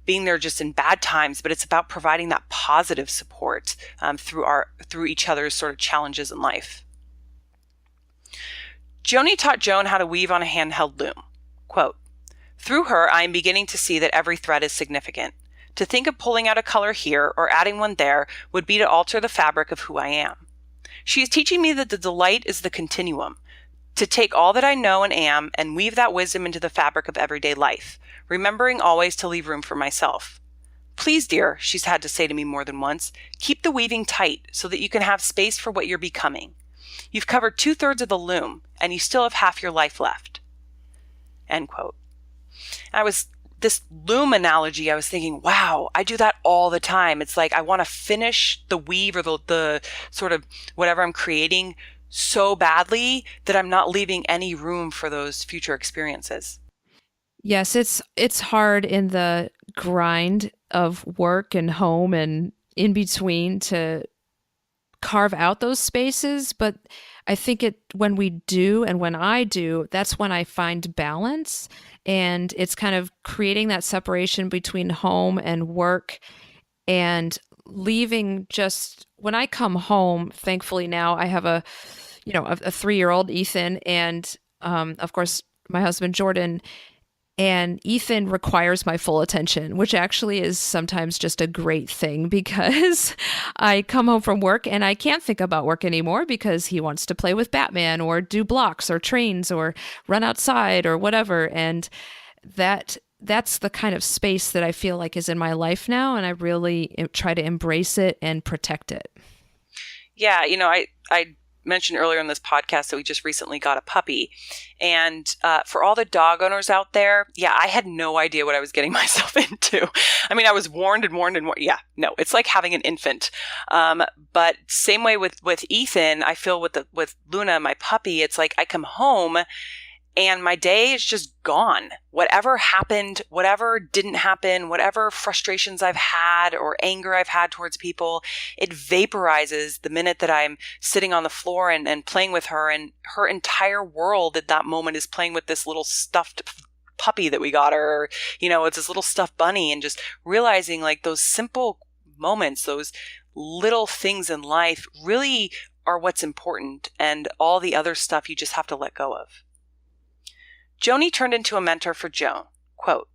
being there just in bad times, but it's about providing that positive support through each other's sort of challenges in life. Joanie taught Joan how to weave on a handheld loom. Quote, "Through her, I am beginning to see that every thread is significant. To think of pulling out a color here or adding one there would be to alter the fabric of who I am. She is teaching me that the delight is the continuum, to take all that I know and am and weave that wisdom into the fabric of everyday life, remembering always to leave room for myself. Please, dear," she's had to say to me more than once, "keep the weaving tight so that you can have space for what you're becoming. You've covered 2/3 of the loom, and you still have half your life left." End quote. This loom analogy, I was thinking, wow, I do that all the time. It's like I want to finish the weave or the sort of whatever I'm creating so badly that I'm not leaving any room for those future experiences. Yes, it's hard in the grind of work and home and in between to carve out those spaces, but I think when we do and when I do, that's when I find balance. And it's kind of creating that separation between home and work, and leaving just when I come home. Thankfully now I have a 3-year-old Ethan, and of course my husband Jordan. And Ethan requires my full attention, which actually is sometimes just a great thing, because I come home from work and I can't think about work anymore because he wants to play with Batman or do blocks or trains or run outside or whatever. And that's the kind of space that I feel like is in my life now. And I really try to embrace it and protect it. Yeah. I mentioned earlier in this podcast that we just recently got a puppy. And for all the dog owners out there, yeah, I had no idea what I was getting myself into. I mean, I was warned and warned and warned. Yeah, no, it's like having an infant. But same way with Ethan, I feel with Luna, my puppy, it's like I come home and my day is just gone. Whatever happened, whatever didn't happen, whatever frustrations I've had or anger I've had towards people, it vaporizes the minute that I'm sitting on the floor and playing with her. And her entire world at that moment is playing with this little stuffed puppy that we got her. It's this little stuffed bunny, and just realizing like those simple moments, those little things in life really are what's important, and all the other stuff you just have to let go of. Joanie turned into a mentor for Joan. Quote,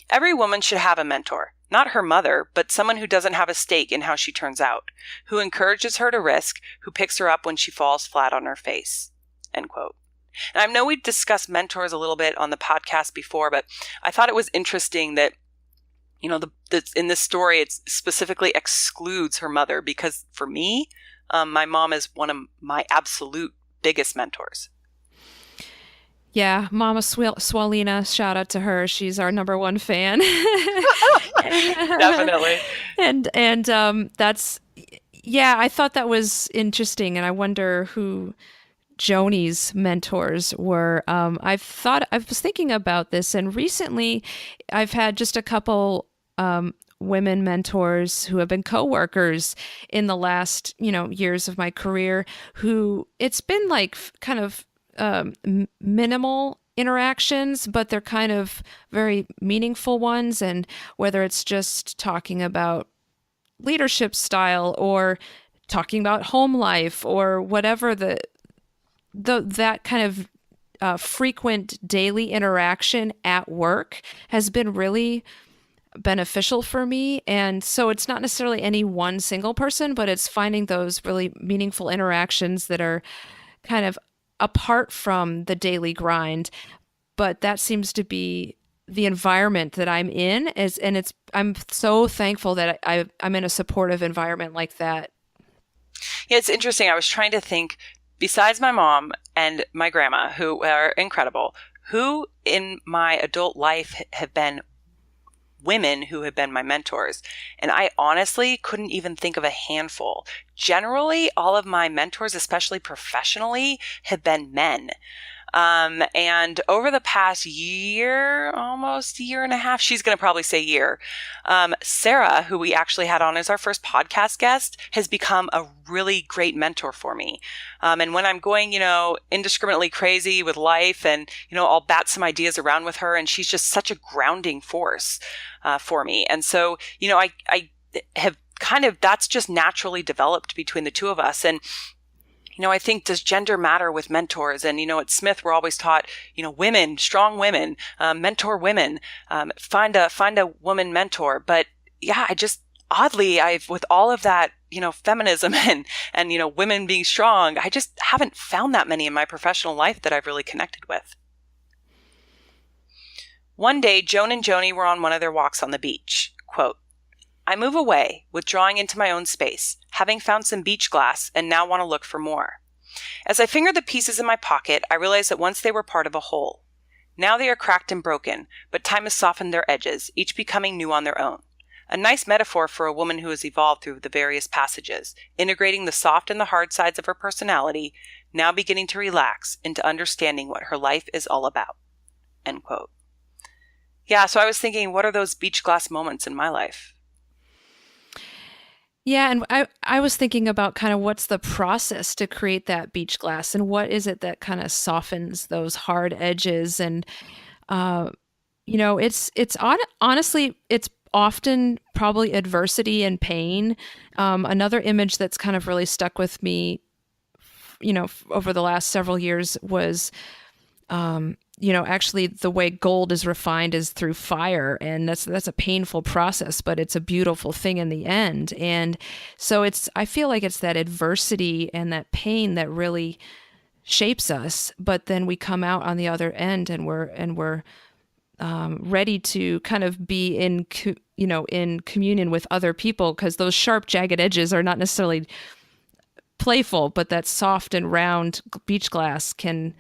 "Every woman should have a mentor, not her mother, but someone who doesn't have a stake in how she turns out, who encourages her to risk, who picks her up when she falls flat on her face." End quote. And I know we discussed mentors a little bit on the podcast before, but I thought it was interesting that, in this story, it specifically excludes her mother, because for me, my mom is one of my absolute biggest mentors. Yeah, Mama Swalina, shout out to her. She's our number one fan. Definitely. And that's, yeah, I thought that was interesting, and I wonder who Joanie's mentors were. I was thinking about this, and recently I've had just a couple women mentors who have been coworkers in the last, years of my career, who it's been like kind of minimal interactions, but they're kind of very meaningful ones. And whether it's just talking about leadership style or talking about home life or whatever, that kind of frequent daily interaction at work has been really beneficial for me. And so it's not necessarily any one single person, but it's finding those really meaningful interactions that are kind of apart from the daily grind. But that seems to be the environment that I'm in, I'm so thankful that I'm in a supportive environment like that. Yeah, it's interesting. I was trying to think, besides my mom and my grandma, who are incredible, who in my adult life have been women who have been my mentors. And I honestly couldn't even think of a handful. Generally, all of my mentors, especially professionally, have been men. And over the past year, almost a year and a half, she's going to probably say year, Sarah, who we actually had on as our first podcast guest, has become a really great mentor for me. And when I'm going, indiscriminately crazy with life, and, I'll bat some ideas around with her, and she's just such a grounding force for me. And so, I have kind of, that's just naturally developed between the two of us. And I think, does gender matter with mentors? And, at Smith, we're always taught, women, strong women, mentor women, find a woman mentor. But yeah, oddly, with all of that, feminism and, women being strong, I just haven't found that many in my professional life that I've really connected with. One day, Joan and Joanie were on one of their walks on the beach. Quote, "I move away, withdrawing into my own space, having found some beach glass and now want to look for more. As I finger the pieces in my pocket, I realize that once they were part of a whole. Now they are cracked and broken, but time has softened their edges, each becoming new on their own. A nice metaphor for a woman who has evolved through the various passages, integrating the soft and the hard sides of her personality, now beginning to relax into understanding what her life is all about." End quote. Yeah, so I was thinking, what are those beach glass moments in my life? Yeah, and I was thinking about kind of what's the process to create that beach glass, and what is it that kind of softens those hard edges. And uh, honestly, it's often probably adversity and pain. Another image that's kind of really stuck with me, over the last several years was, actually the way gold is refined is through fire, and that's a painful process, but it's a beautiful thing in the end. And so I feel like it's that adversity and that pain that really shapes us, but then we come out on the other end, and we're ready to kind of be in communion with other people, because those sharp, jagged edges are not necessarily playful, but that soft and round beach glass can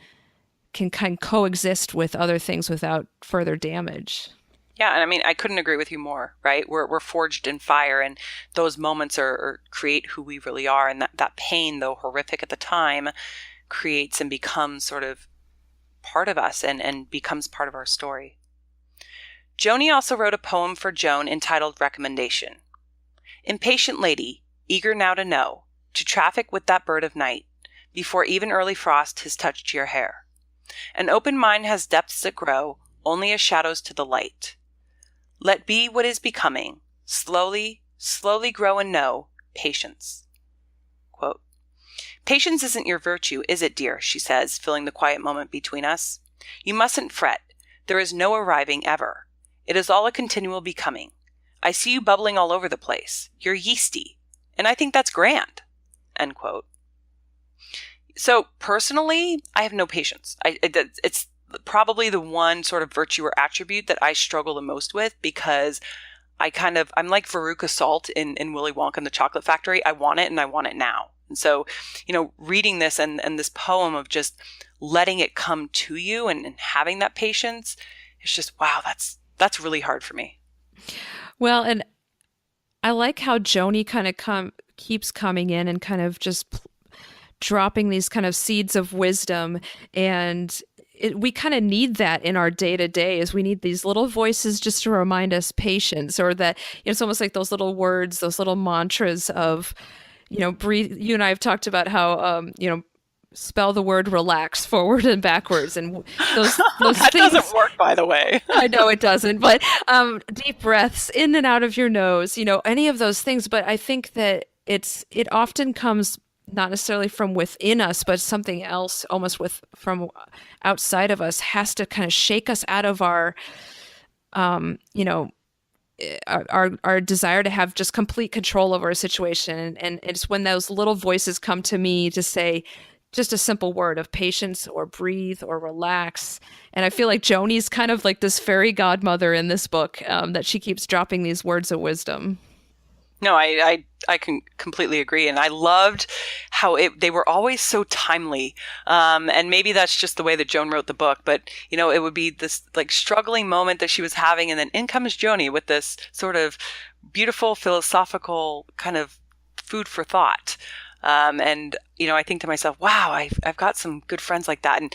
kind of coexist with other things without further damage. Yeah, and I mean, I couldn't agree with you more, right? We're forged in fire, and those moments are create who we really are, and that pain, though horrific at the time, creates and becomes sort of part of us and becomes part of our story. Joanie also wrote a poem for Joan entitled Recommendation. Impatient lady, eager now to know, to traffic with that bird of night, before even early frost has touched your hair. An open mind has depths that grow only as shadows to the light. Let be what is becoming, slowly, slowly grow and know, patience. Quote, patience isn't your virtue, is it, dear? She says, filling the quiet moment between us. You mustn't fret. There is no arriving ever. It is all a continual becoming. I see you bubbling all over the place. You're yeasty. And I think that's grand. End quote. So personally, I have no patience. It's probably the one sort of virtue or attribute that I struggle the most with, because I'm like Veruca Salt in Willy Wonka and the Chocolate Factory. I want it, and I want it now. And so, reading this and this poem of just letting it come to you and having that patience, it's just, wow, that's really hard for me. Well, and I like how Joanie kind of keeps coming in and kind of just dropping these kind of seeds of wisdom. And we kind of need that in our day to day, is we need these little voices just to remind us patience, or that it's almost like those little words, those little mantras of, breathe. You and I have talked about how, spell the word relax forward and backwards, and those that things doesn't work, by the way. I know it doesn't, but deep breaths in and out of your nose, any of those things. But I think that it often comes not necessarily from within us, but something else almost from outside of us has to kind of shake us out of our desire to have just complete control over a situation. And it's when those little voices come to me to say just a simple word of patience, or breathe, or relax. And I feel like Joanie's kind of like this fairy godmother in this book, that she keeps dropping these words of wisdom. No, I can completely agree. And I loved how they were always so timely. And maybe that's just the way that Joan wrote the book, but it would be this like struggling moment that she was having. And then in comes Joanie with this sort of beautiful philosophical kind of food for thought. And I think to myself, wow, I've got some good friends like that. And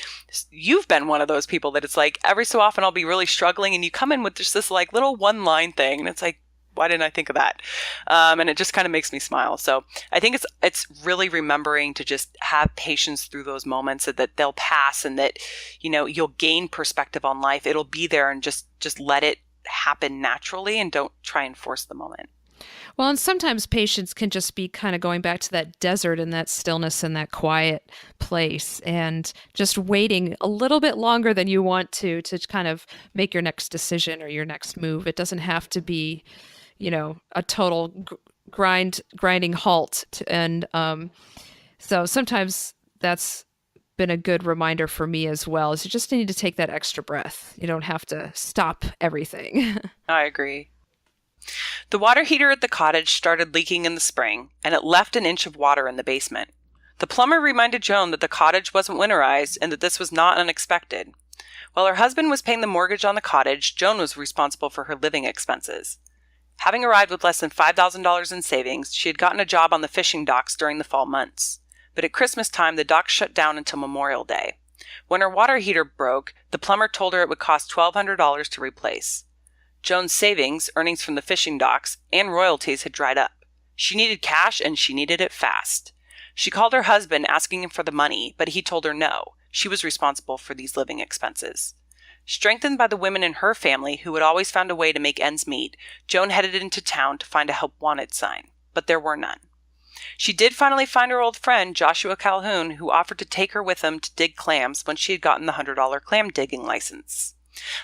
you've been one of those people that it's like every so often I'll be really struggling, and you come in with just this like little one line thing. And it's like, why didn't I think of that? And it just kind of makes me smile. So I think it's really remembering to just have patience through those moments, that they'll pass, and that, you'll gain perspective on life. It'll be there, and just let it happen naturally, and don't try and force the moment. Well, and sometimes patience can just be kind of going back to that desert and that stillness and that quiet place, and just waiting a little bit longer than you want to kind of make your next decision or your next move. It doesn't have to be, a total grinding halt. And so sometimes that's been a good reminder for me as well, is you just need to take that extra breath. You don't have to stop everything. I agree. The water heater at the cottage started leaking in the spring, and it left an inch of water in the basement. The plumber reminded Joan that the cottage wasn't winterized, and that this was not unexpected. While her husband was paying the mortgage on the cottage, Joan was responsible for her living expenses. Having arrived with less than $5,000 in savings, she had gotten a job on the fishing docks during the fall months. But at Christmas time, the docks shut down until Memorial Day. When her water heater broke, the plumber told her it would cost $1,200 to replace. Joan's savings, earnings from the fishing docks, and royalties had dried up. She needed cash and she needed it fast. She called her husband asking him for the money, but he told her no. She was responsible for these living expenses. Strengthened by the women in her family who had always found a way to make ends meet, Joan headed into town to find a help wanted sign, but there were none. She did finally find her old friend, Joshua Calhoun, who offered to take her with him to dig clams when she had gotten the $100 clam digging license.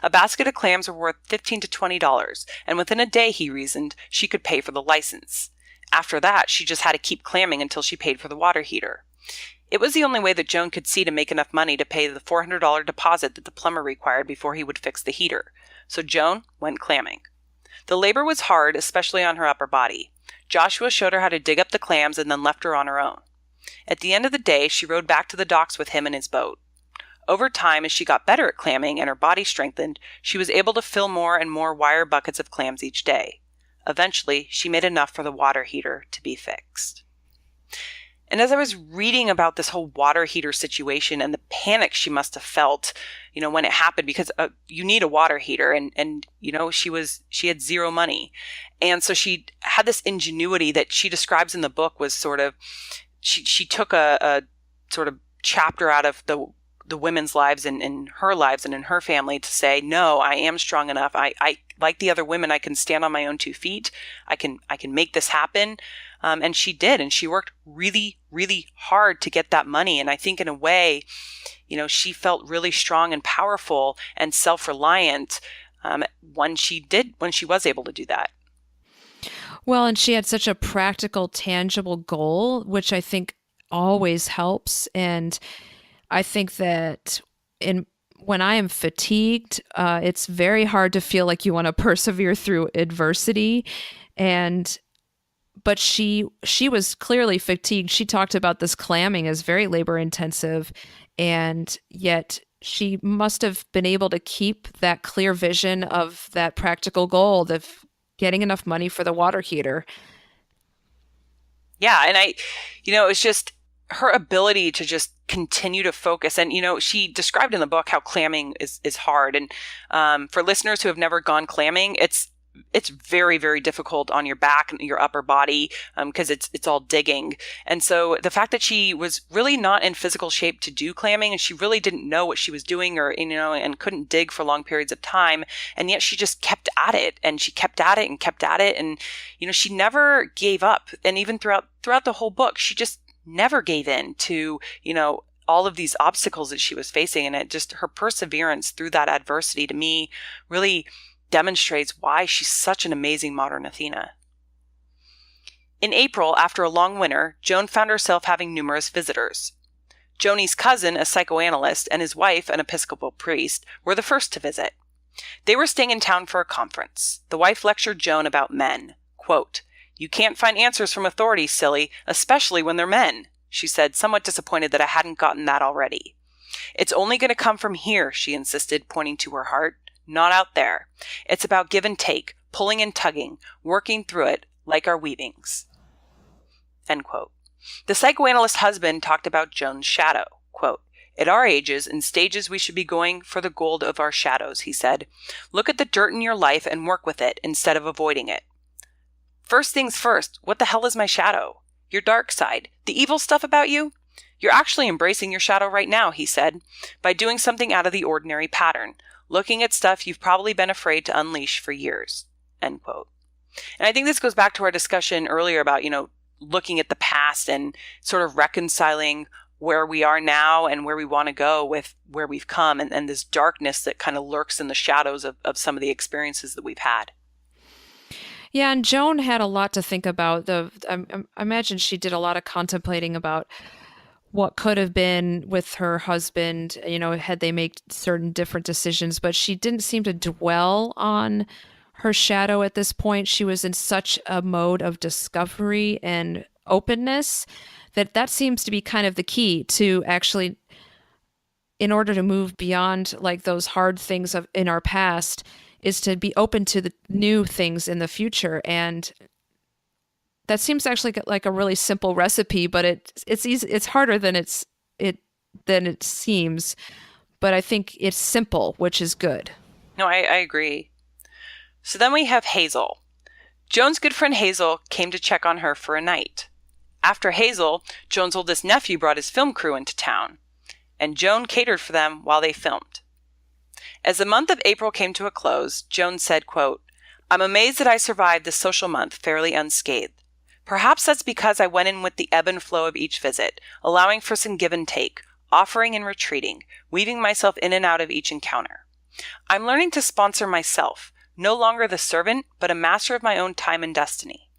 A basket of clams were worth $15 to $20, and within a day, he reasoned, she could pay for the license. After that, she just had to keep clamming until she paid for the water heater. It was the only way that Joan could see to make enough money to pay the $400 deposit that the plumber required before he would fix the heater. So Joan went clamming. The labor was hard, especially on her upper body. Joshua showed her how to dig up the clams and then left her on her own. At the end of the day, she rowed back to the docks with him in his boat. Over time, as she got better at clamming and her body strengthened, she was able to fill more and more wire buckets of clams each day. Eventually, she made enough for the water heater to be fixed. And as I was reading about this whole water heater situation and the panic she must have felt, when it happened, because you need a water heater and she had zero money. And so she had this ingenuity that she describes in the book was sort of, she took a sort of chapter out of the women's lives and in her lives and in her family to say, no, I am strong enough. I like the other women, I can stand on my own 2 feet. I can make this happen. And she did. And she worked really, really hard to get that money. And I think in a way, she felt really strong and powerful and self-reliant when she was able to do that. Well, and she had such a practical, tangible goal, which I think always helps. And I think that when I am fatigued, it's very hard to feel like you want to persevere through adversity. But she was clearly fatigued. She talked about this clamming as very labor intensive, and yet she must have been able to keep that clear vision of that practical goal of getting enough money for the water heater. Yeah, and it's just her ability to just continue to focus. And, she described in the book how clamming is hard. And for listeners who have never gone clamming, it's very, very difficult on your back and your upper body because it's all digging. And so the fact that she was really not in physical shape to do clamming and she really didn't know what she was doing or, and couldn't dig for long periods of time. And yet she just kept at it and she kept at it and kept at it. And, she never gave up. And even throughout the whole book, she just never gave in to, all of these obstacles that she was facing. And it just, her perseverance through that adversity to me really demonstrates why she's such an amazing modern Athena. In April, after a long winter, Joan found herself having numerous visitors. Joanie's cousin, a psychoanalyst, and his wife, an Episcopal priest, were the first to visit. They were staying in town for a conference. The wife lectured Joan about men. Quote, "You can't find answers from authority, silly, especially when they're men," she said, somewhat disappointed that I hadn't gotten that already. "It's only going to come from here," she insisted, pointing to her heart. "Not out there. It's about give and take, pulling and tugging, working through it like our weavings." End quote. The psychoanalyst husband talked about Joan's shadow. Quote, "At our ages and stages, we should be going for the gold of our shadows," he said. "Look at the dirt in your life and work with it instead of avoiding it." First things first, what the hell is my shadow? Your dark side, the evil stuff about you? You're actually embracing your shadow right now, he said, by doing something out of the ordinary pattern. Looking at stuff you've probably been afraid to unleash for years. End quote. And I think this goes back to our discussion earlier about, looking at the past and sort of reconciling where we are now and where we want to go with where we've come and this darkness that kind of lurks in the shadows of some of the experiences that we've had. Yeah, and Joan had a lot to think about. I imagine she did a lot of contemplating about what could have been with her husband, had they made certain different decisions, but she didn't seem to dwell on her shadow at this point. She was in such a mode of discovery and openness that seems to be kind of the key to actually, in order to move beyond like those hard things in our past, is to be open to the new things in the future. And that seems actually like a really simple recipe, but it's easy. It's harder than it seems, but I think it's simple, which is good. No, I agree. So then we have Hazel. Joan's good friend Hazel came to check on her for a night. After Hazel, Joan's oldest nephew brought his film crew into town, and Joan catered for them while they filmed. As the month of April came to a close, Joan said, quote, "I'm amazed that I survived this social month fairly unscathed. Perhaps that's because I went in with the ebb and flow of each visit, allowing for some give and take, offering and retreating, weaving myself in and out of each encounter. I'm learning to sponsor myself, no longer the servant, but a master of my own time and destiny.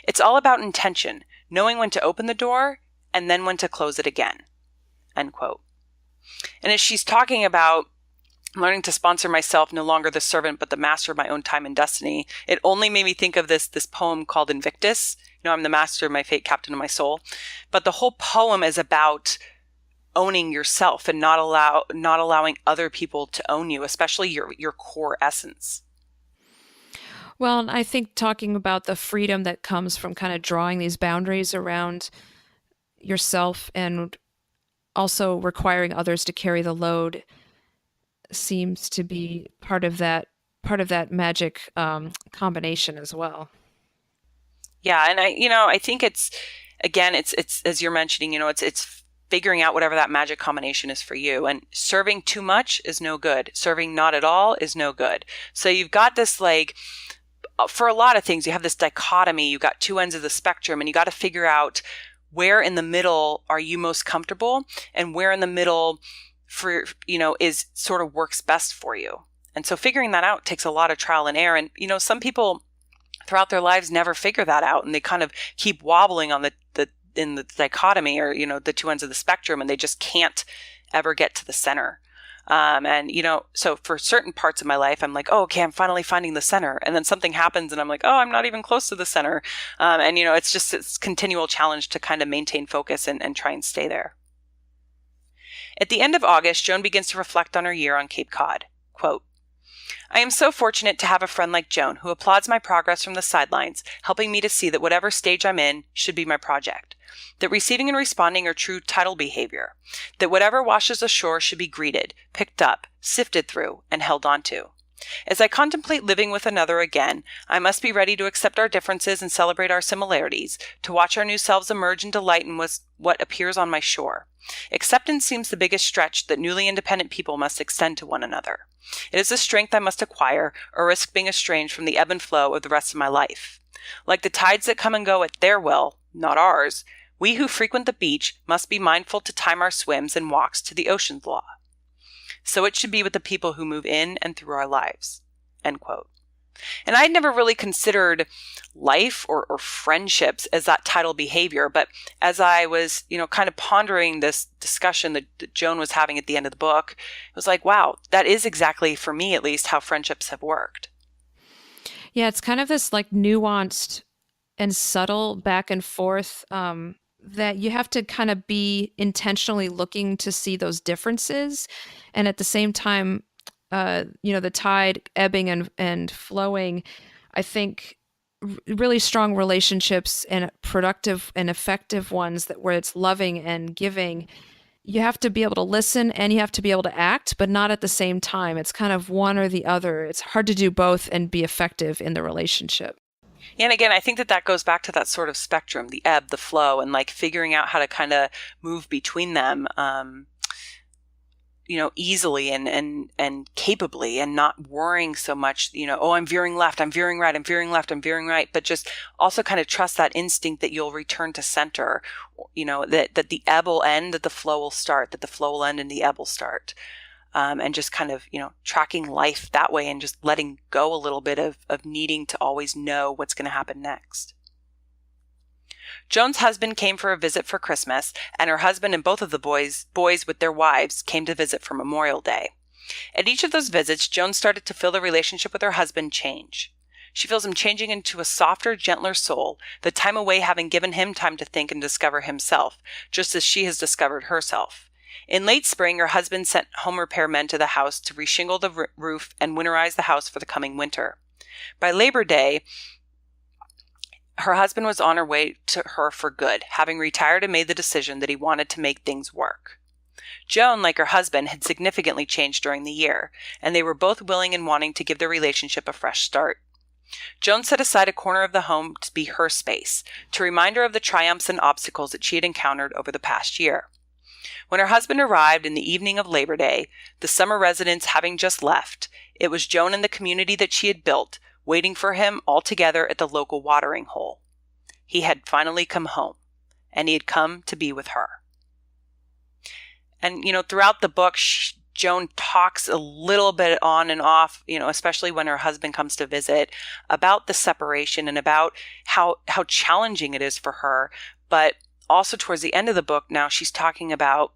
It's all about intention, knowing when to open the door and then when to close it again." End quote. And as she's talking about learning to sponsor myself, no longer the servant, but the master of my own time and destiny, it only made me think of this poem called Invictus. I'm the master of my fate, captain of my soul. But the whole poem is about owning yourself and not allowing other people to own you, especially your core essence. Well, and I think talking about the freedom that comes from kind of drawing these boundaries around yourself and also requiring others to carry the load seems to be part of that magic combination as well. Yeah, and I think it's as you're mentioning, it's figuring out whatever that magic combination is for you. And serving too much is no good. Serving not at all is no good. So you've got this, like, for a lot of things, you have this dichotomy. You've got two ends of the spectrum, and you got to figure out where in the middle are you most comfortable and where in the middle is sort of works best for you. And so figuring that out takes a lot of trial and error. And, some people throughout their lives never figure that out, and they kind of keep wobbling on in the dichotomy, or, the two ends of the spectrum, and they just can't ever get to the center. So for certain parts of my life, I'm like, oh, okay, I'm finally finding the center. And then something happens and I'm like, oh, I'm not even close to the center. It's continual challenge to kind of maintain focus and try and stay there. At the end of August, Joan begins to reflect on her year on Cape Cod. Quote, "I am so fortunate to have a friend like Joan who applauds my progress from the sidelines, helping me to see that whatever stage I'm in should be my project, that receiving and responding are true tidal behavior, that whatever washes ashore should be greeted, picked up, sifted through, and held onto. As I contemplate living with another again, I must be ready to accept our differences and celebrate our similarities, to watch our new selves emerge and delight in what appears on my shore. Acceptance seems the biggest stretch that newly independent people must extend to one another. It is a strength I must acquire, or risk being estranged from the ebb and flow of the rest of my life. Like the tides that come and go at their will, not ours, we who frequent the beach must be mindful to time our swims and walks to the ocean's law. So it should be with the people who move in and through our lives." End quote. And I had never really considered life or friendships as that tidal behavior. But as I was, kind of pondering this discussion that Joan was having at the end of the book, it was like, wow, that is exactly, for me at least, how friendships have worked. Yeah, it's kind of this like nuanced and subtle back and forth that you have to kind of be intentionally looking to see those differences. And at the same time, the tide ebbing and flowing, I think really strong relationships and productive and effective ones where it's loving and giving, you have to be able to listen and you have to be able to act, but not at the same time. It's kind of one or the other. It's hard to do both and be effective in the relationship. And again, I think that goes back to that sort of spectrum, the ebb, the flow, and like figuring out how to kind of move between them, easily and capably, and not worrying so much, oh, I'm veering left, I'm veering right, I'm veering left, I'm veering right, but just also kind of trust that instinct that you'll return to center, that the ebb will end, that the flow will start, that the flow will end and the ebb will start. And just kind of, tracking life that way and just letting go a little bit of needing to always know what's going to happen next. Joan's husband came for a visit for Christmas, and her husband and both of the boys with their wives came to visit for Memorial Day. At each of those visits, Joan started to feel the relationship with her husband change. She feels him changing into a softer, gentler soul, the time away having given him time to think and discover himself, just as she has discovered herself. In late spring, her husband sent home repair men to the house to reshingle the roof and winterize the house for the coming winter. By Labor Day, her husband was on her way to her for good, having retired and made the decision that he wanted to make things work. Joan, like her husband, had significantly changed during the year, and they were both willing and wanting to give their relationship a fresh start. Joan set aside a corner of the home to be her space, to remind her of the triumphs and obstacles that she had encountered over the past year. When her husband arrived in the evening of Labor Day, the summer residents having just left, it was Joan and the community that she had built, waiting for him all together at the local watering hole. He had finally come home, and he had come to be with her. And, throughout the book, Joan talks a little bit on and off, especially when her husband comes to visit, about the separation and about how challenging it is for her. But also towards the end of the book, now she's talking about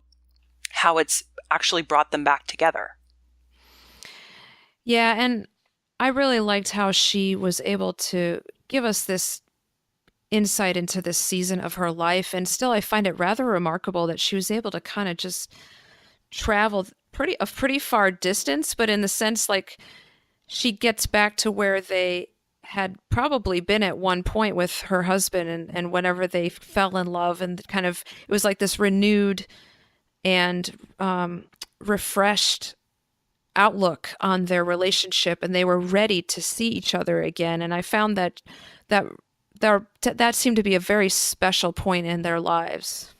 how it's actually brought them back together. Yeah, and I really liked how she was able to give us this insight into this season of her life. And still, I find it rather remarkable that she was able to kind of just travel a pretty far distance, but in the sense like she gets back to where they had probably been at one point with her husband and whenever they fell in love, and kind of it was like this renewed and refreshed outlook on their relationship, and they were ready to see each other again. And I found that seemed to be a very special point in their lives.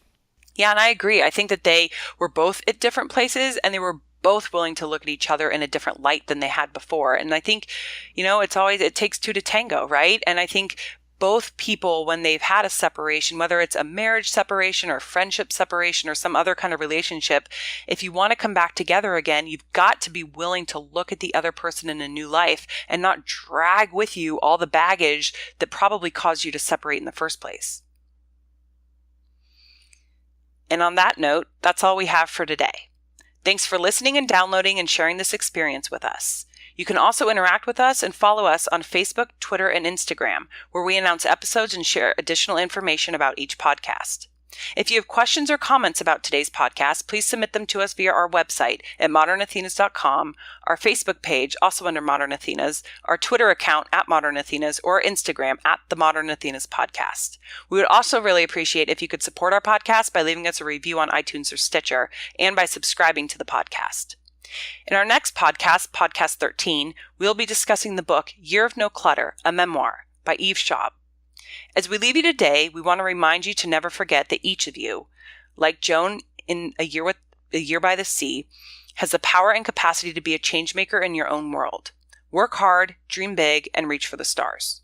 Yeah, and I agree. I think that they were both at different places, and they were both willing to look at each other in a different light than they had before. And I think, it takes two to tango, right? And I think both people, when they've had a separation, whether it's a marriage separation or friendship separation or some other kind of relationship, if you want to come back together again, you've got to be willing to look at the other person in a new life and not drag with you all the baggage that probably caused you to separate in the first place. And on that note, that's all we have for today. Thanks for listening and downloading and sharing this experience with us. You can also interact with us and follow us on Facebook, Twitter, and Instagram, where we announce episodes and share additional information about each podcast. If you have questions or comments about today's podcast, please submit them to us via our website at modernathenas.com, our Facebook page, also under Modern Athenas, our Twitter account at Modern Athenas, or our Instagram at the Modern Athenas Podcast. We would also really appreciate if you could support our podcast by leaving us a review on iTunes or Stitcher, and by subscribing to the podcast. In our next podcast, Podcast 13, we'll be discussing the book Year of No Clutter, a memoir by Eve Schaub. As we leave you today, we want to remind you to never forget that each of you, like Joan in A Year by the Sea, has the power and capacity to be a changemaker in your own world. Work hard, dream big, and reach for the stars.